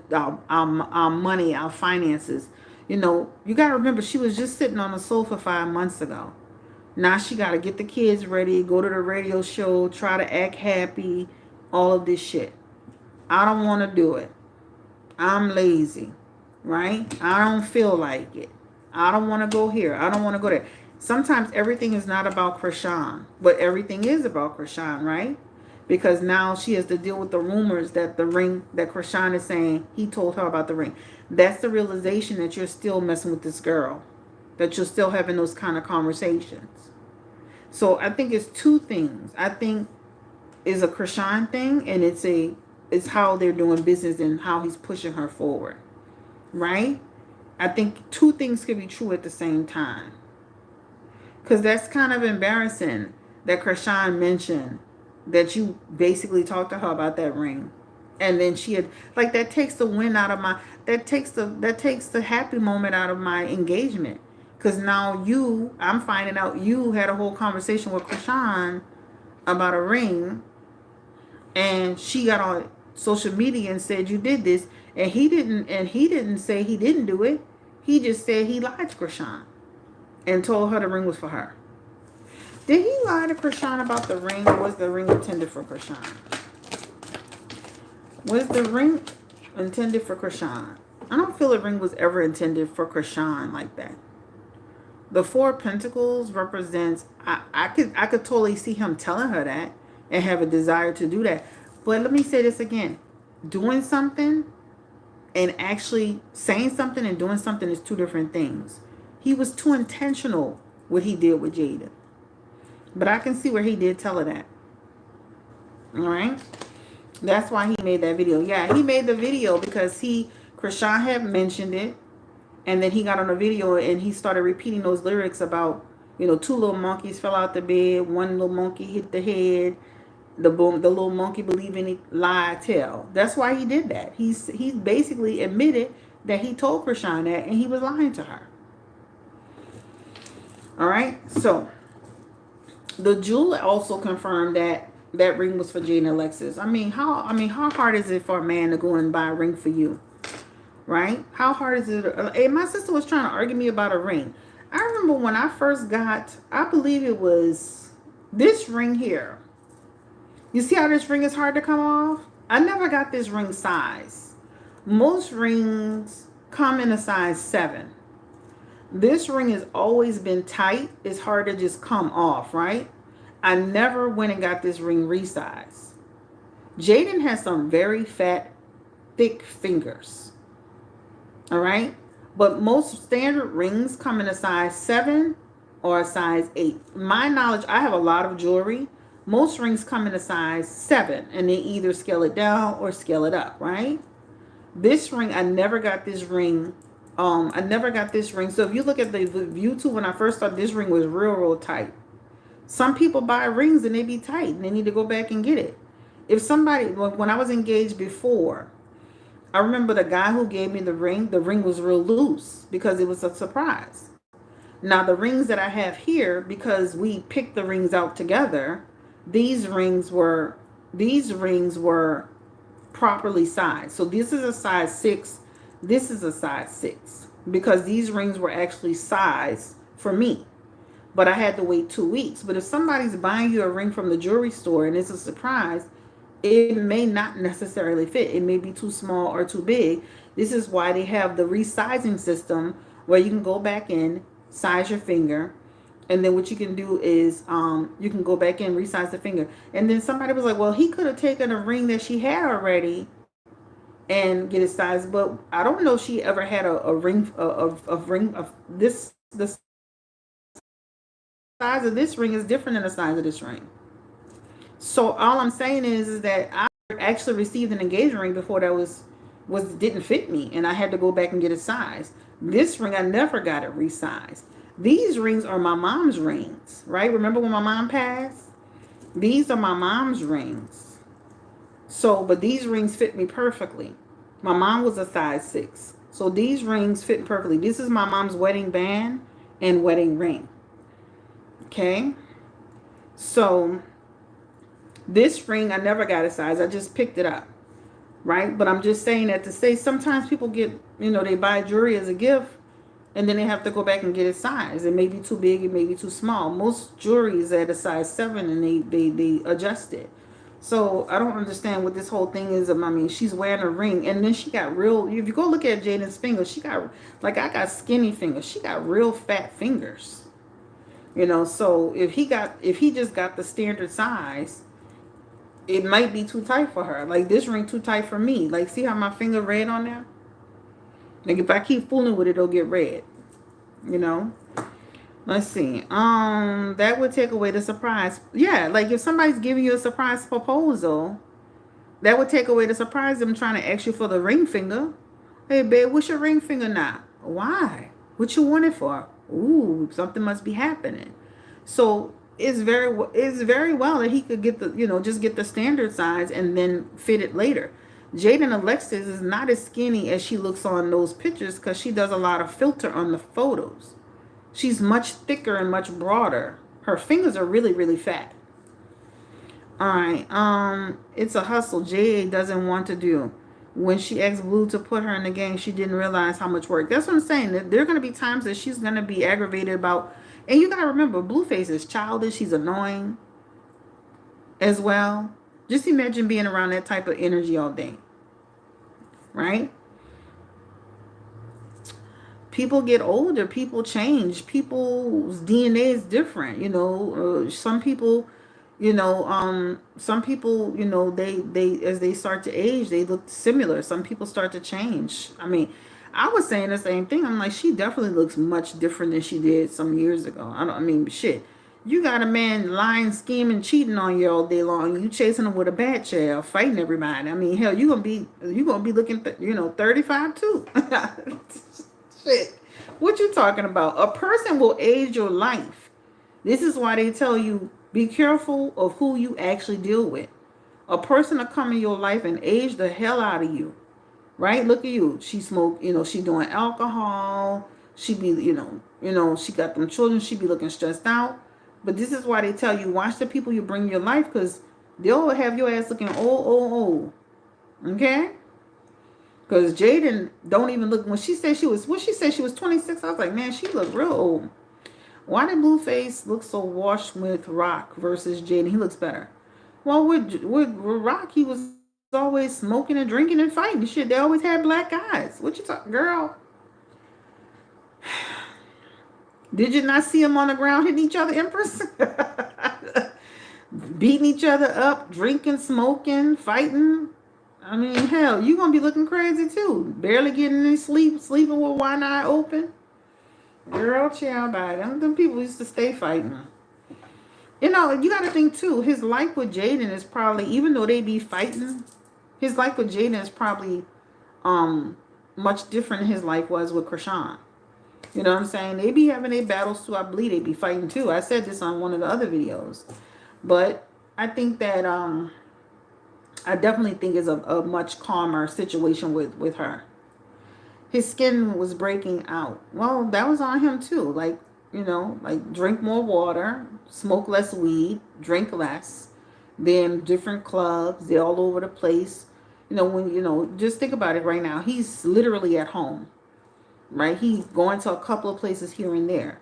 our money, our finances. You know, you got to remember, she was just sitting on the sofa 5 months ago. Now she got to get the kids ready, go to the radio show, try to act happy, all of this shit. I don't want to do it. I'm lazy, right? I don't feel like it. I don't want to go here. I don't want to go there. Sometimes everything is not about Chrisean, but everything is about Chrisean, right? Because now she has to deal with the rumors that the ring, that Chrisean is saying he told her about the ring. That's the realization that you're still messing with this girl, that you're still having those kind of conversations. So I think it's two things. I think it's a Chrisean thing, and it's how they're doing business and how he's pushing her forward, right? I think two things could be true at the same time. Because that's kind of embarrassing that Chrisean mentioned that you basically talked to her about that ring. And then she had, like, that takes the win out of my, that takes the happy moment out of my engagement. Because now I'm finding out you had a whole conversation with Chrisean about a ring. And she got on social media and said you did this. And he didn't say he didn't do it. He just said he lied to Chrisean and told her the ring was for her. Did he lie to Chrisean about the ring, or was the ring intended for Chrisean? Was the ring... Intended for Chrisean. I don't feel a ring was ever intended for Chrisean like that. The Four of Pentacles represents I could totally see him telling her that and have a desire to do that. But let me say this again. Doing something and actually saying something and doing something is two different things. He was too intentional what he did with Jada. But I can see where he did tell her that. All right? That's why he made that video. Yeah, he made the video because Chrisean had mentioned it. And then he got on a video and he started repeating those lyrics about, two little monkeys fell out the bed. One little monkey hit the head. The little monkey believed in lie tell. That's why he did that. He's basically admitted that he told Chrisean that and he was lying to her. All right. So the jeweler also confirmed that ring was for Jada and Alexis. How hard is it for a man to go and buy a ring for you? Right? How hard is it? And my sister was trying to argue me about a ring. I remember when I first got, I believe it was this ring here. You see how this ring is hard to come off? I never got this ring size. Most rings come in a size 7. This ring has always been tight. It's hard to just come off, right? I never went and got this ring resized. Jaden has some very fat, thick fingers. All right? But most standard rings come in a size 7 or a size 8. My knowledge, I have a lot of jewelry. Most rings come in a size 7 and they either scale it down or scale it up, right? This ring, I never got this ring. So if you look at the YouTube when I first started, this ring was real tight. Some people buy rings and they be tight and they need to go back and get it. When I was engaged before, I remember the guy who gave me the ring was real loose because it was a surprise. Now the rings that I have here, because we picked the rings out together, these rings were properly sized. So this is a size 6, this is a size 6 because these rings were actually sized for me. But I had to wait 2 weeks. But if somebody's buying you a ring from the jewelry store and it's a surprise, it may not necessarily fit. It may be too small or too big. This is why they have the resizing system where you can go back in, size your finger, and then what you can do is you can go back in, resize the finger. And then somebody was like, well, he could have taken a ring that she had already and get it sized. But I don't know if she ever had a ring of this. The size of this ring is different than the size of this ring. So all I'm saying is that I actually received an engagement ring before that didn't fit me, and I had to go back and get a size. This ring, I never got it resized. These rings are my mom's rings, right? Remember when my mom passed? These are my mom's rings. So, but these rings fit me perfectly. My mom was a size 6. So these rings fit perfectly. This is my mom's wedding band and wedding ring. Okay? So this ring, I never got a size. I just picked it up, right? But I'm just saying that to say sometimes people get, they buy jewelry as a gift and then they have to go back and get it sized. It may be too big, it may be too small. Most jewelry is at a size 7 and they adjust it. So I don't understand what this whole thing is. She's wearing a ring and then she got real, if you go look at Jaden's fingers, she got, I got skinny fingers. She got real fat fingers. So if he just got the standard size, it might be too tight for her. Like this ring too tight for me. Like see how my finger red on there? Like if I keep fooling with it, it'll get red. Let's see. That would take away the surprise. Yeah, like if somebody's giving you a surprise proposal, that would take away the surprise. Them trying to ask you for the ring finger. Hey babe, what's your ring finger now? Why? What you want it for? Ooh, something must be happening. So it's very well that he could get the, just get the standard size and then fit it later. Jaden Alexis is not as skinny as she looks on those pictures because she does a lot of filter on the photos. She's much thicker and much broader. Her fingers are really, really fat. All right. It's a hustle J.A. doesn't want to do. When she asked Blue to put her in the game, she didn't realize how much work. That's what I'm saying. There are going to be times that she's going to be aggravated about. And you got to remember, Blueface is childish. She's annoying as well. Just imagine being around that type of energy all day. right? People get older, people change, people's DNA is different, some people, some people, they as they start to age, they look similar. Some people start to change. I mean, I was saying the same thing. I'm like, she definitely looks much different than she did some years ago. I mean, shit, you got a man lying, scheming, cheating on you all day long, you chasing him with a bat chair, fighting everybody. I mean, hell, you gonna be looking 35 too. Shit. What you talking about? A person will age your life. This is why they tell you be careful of who you actually deal with. A person will come in your life and age the hell out of you. Right? Look at you. She smoke, she doing alcohol. She be, she got them children. She be looking stressed out. But this is why they tell you watch the people you bring in your life, because they'll have your ass looking old. Okay? Because Jaden don't even look, when she said she was 26, I was like, man, she looked real old. Why did Blueface look so washed with Rock versus Jaden? He looks better. Well, with Rock, he was always smoking and drinking and fighting. Shit, they always had black eyes. What you talking, girl? Did you not see them on the ground hitting each other, Empress? Beating each other up, drinking, smoking, fighting. I mean, hell, you gonna be looking crazy too. Barely getting any sleep, sleeping with one eye open. Girl, chill by them people used to stay fighting. You gotta think too, his life with Jaden is probably, even though they be fighting, his life with Jaden is probably much different than his life was with Chrisean. You know what I'm saying? They be having their battles too. I believe they be fighting too. I said this on one of the other videos. But I think that I definitely think it's a much calmer situation with her. His skin was breaking out. Well, that was on him too. Like, drink more water, smoke less weed, drink less. Then different clubs, they're all over the place. Just think about it right now. He's literally at home, right? He's going to a couple of places here and there.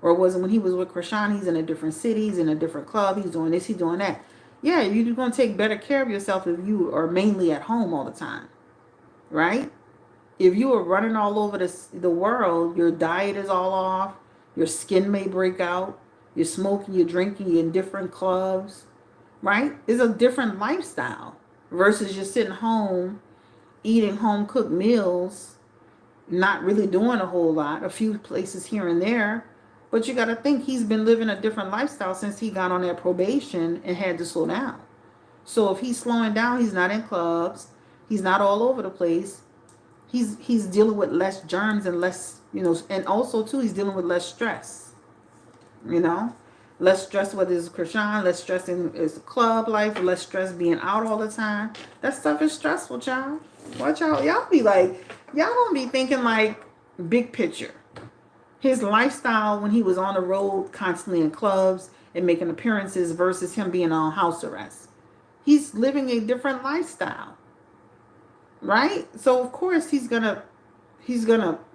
Or was it when he was with Chrisean, he's in a different city, he's in a different club, he's doing this, he's doing that. Yeah, you're going to take better care of yourself if you are mainly at home all the time, right? If you are running all over the world, your diet is all off, your skin may break out, you're smoking, you're drinking, you're in different clubs, right? It's a different lifestyle versus just sitting home, eating home-cooked meals, not really doing a whole lot, a few places here and there. But you got to think he's been living a different lifestyle since he got on that probation and had to slow down. So if he's slowing down, he's not in clubs. He's not all over the place. He's dealing with less germs and less, and also too, he's dealing with less stress. Less stress with his Chrisean, less stress in his club life, less stress being out all the time. That stuff is stressful, child. Watch out. Y'all don't be thinking like big picture. His lifestyle when he was on the road constantly in clubs and making appearances versus him being on house arrest. He's living a different lifestyle. Right? So of course he's gonna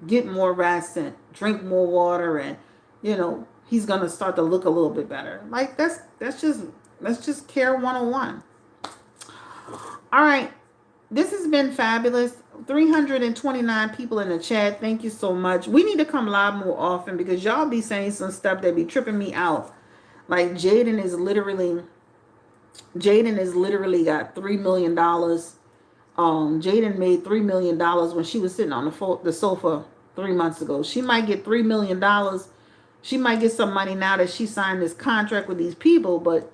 get more rest and drink more water, and he's gonna start to look a little bit better. Like that's just care 101. All right. This has been fabulous. 329 people in the chat. Thank you so much. We need to come live more often because y'all be saying some stuff that be tripping me out. Like Jaden is literally got $3 million. Jaden made $3 million when she was sitting on the sofa 3 months ago. She might get $3 million. She might get some money now that she signed this contract with these people, but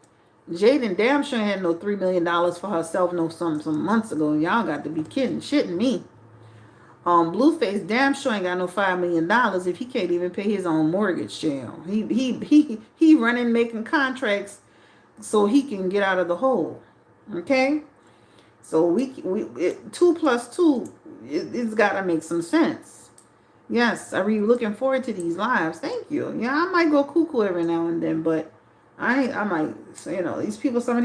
Jaden damn sure had no $3 million for herself some months ago. Y'all got to be shitting me. Blueface damn sure ain't got no $5 million if he can't even pay his own mortgage. Jail. He running making contracts so he can get out of the hole. Okay, so 2 plus 2, it's got to make some sense. Yes, are you looking forward to these lives? Thank you. Yeah, I might go cuckoo every now and then, but I might, some of these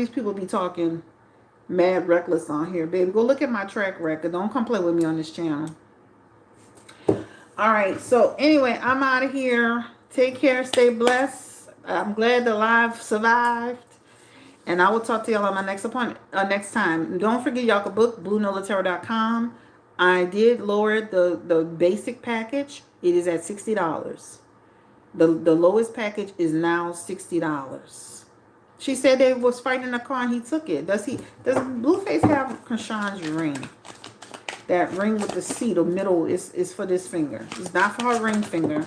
people be talking mad reckless on here. Baby, go look at my track record. Don't come play with me on this channel. All right. So anyway, I'm out of here. Take care. Stay blessed. I'm glad the live survived. And I will talk to y'all on my next appointment, next time. Don't forget, y'all can book BlueNolaTarot.com. I did lower the basic package. It is at $60. The lowest package is now $60. She said they was fighting in the car and he took it. Does Blueface have Chrisean's ring? That ring with the C, the middle is for this finger. It's not for her ring finger.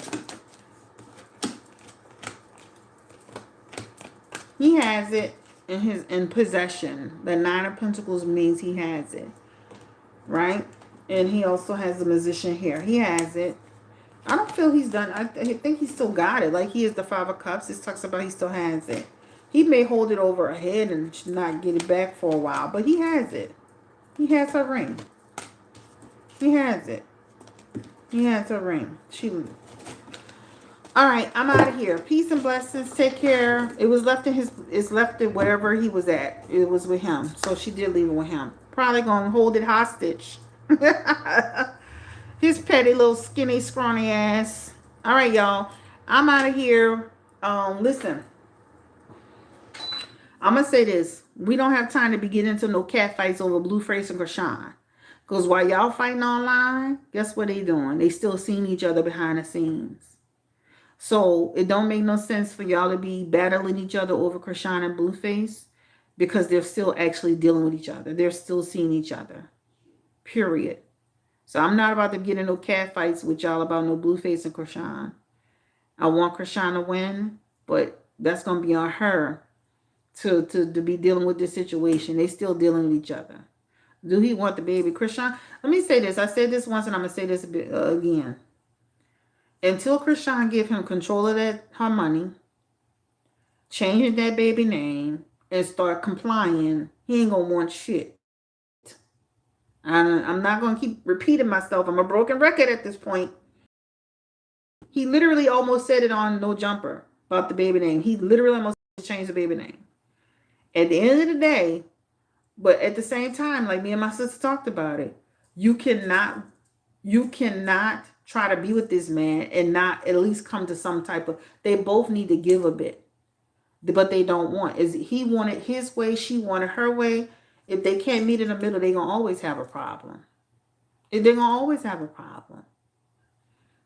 He has it in possession. The 9 of Pentacles means he has it. Right? And he also has the Magician here. He has it. I don't feel he's done. I think he still got it. Like he is the 5 of Cups. This talks about he still has it. He may hold it over her head and not get it back for a while. But he has it. He has her ring. He has it. He has her ring. All right, I'm out of here. Peace and blessings. Take care. It was left in it's left in wherever he was at. It was with him. So she did leave it with him. Probably gonna hold it hostage. His petty little skinny, scrawny ass. All right, y'all. I'm out of here. Listen. I'm going to say this. We don't have time to be getting into no cat fights over Blueface and Chrisean. Because while y'all fighting online, guess what they doing? They still seeing each other behind the scenes. So it don't make no sense for y'all to be battling each other over Chrisean and Blueface. Because they're still actually dealing with each other. They're still seeing each other. Period. So I'm not about to get into no cat fights with y'all about no Blueface and Chrisean. I want Chrisean to win. But that's going to be on her. To be dealing with this situation. They still dealing with each other. Do he want the baby? Chrisean, let me say this. I said this once and I'm going to say this again. Until Chrisean give him control of her money, changing that baby name, and start complying, he ain't going to want shit. I'm not going to keep repeating myself. I'm a broken record at this point. He literally almost said it on No Jumper about the baby name. He literally almost changed the baby name. At the end of the day, but at the same time, like me and my sister talked about it, you cannot try to be with this man and not at least come to some type of, they both need to give a bit, but they don't want. Is he wanted his way, she wanted her way. If they can't meet in the middle, they're going to always have a problem. They're going to always have a problem.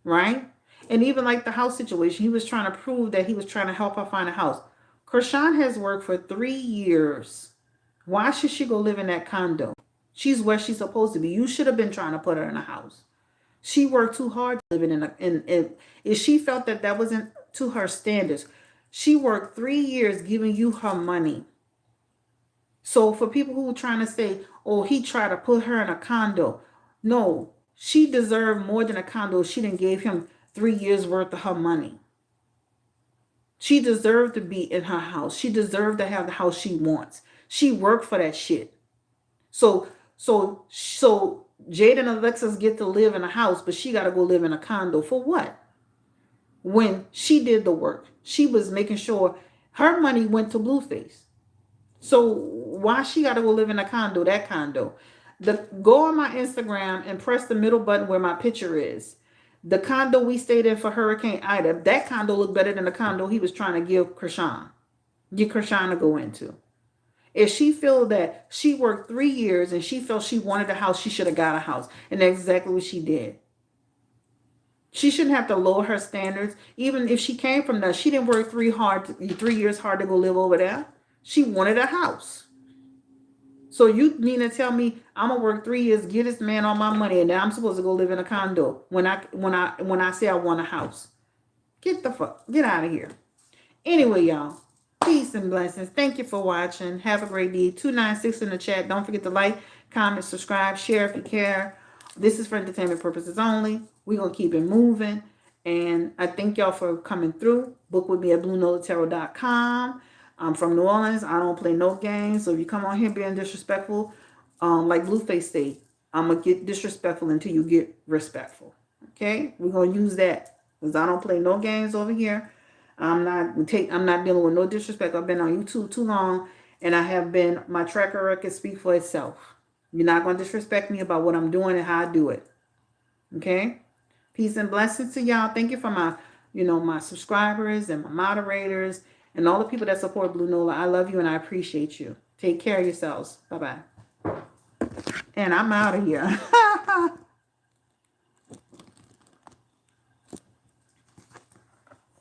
Right? And even like the house situation, he was trying to prove that he was trying to help her find a house. Chrisean has worked for 3 years. Why should she go live in that condo? She's where she's supposed to be. You should have been trying to put her in a house. She worked too hard living if she felt that wasn't to her standards. She worked 3 years giving you her money. So for people who are trying to say, oh, he tried to put her in a condo. No, she deserved more than a condo. She didn't give him 3 years worth of her money. She deserved to be in her house. She deserved to have the house she wants. She worked for that shit. So Jade and Alexis get to live in a house, but she got to go live in a condo. For what? When she did the work, she was making sure her money went to Blueface. So why she got to go live in a condo, that condo? Go on my Instagram and press the middle button where my picture is. The condo we stayed in for Hurricane Ida, that condo looked better than the condo he was trying to get Chrisean to go into. If she feel that she worked 3 years and she felt she wanted a house, she should have got a house. And that's exactly what she did. She shouldn't have to lower her standards. Even if she came from that, she didn't work 3 years hard to go live over there. She wanted a house. So you mean to tell me I'm gonna work 3 years, get this man all my money, and then I'm supposed to go live in a condo when I say I want a house? Get out of here. Anyway, y'all, peace and blessings. Thank you for watching. Have a great day. 296 in the chat. Don't forget to like, comment, subscribe, share if you care. This is for entertainment purposes only. We're gonna keep it moving, and I thank y'all for coming through. Book with me at BlueNolaTarot.com. I'm from New Orleans. I don't play no games. So if you come on here being disrespectful, like Blueface said, I'm going to get disrespectful until you get respectful. Okay? We're going to use that because I don't play no games over here. I'm not dealing with no disrespect. I've been on YouTube too long, and my track record speak for itself. You're not going to disrespect me about what I'm doing and how I do it. Okay? Peace and blessings to y'all. Thank you for my subscribers and my moderators and all the people that support Blue Nola. I love you and I appreciate you. Take care of yourselves. Bye-bye. And I'm out of here.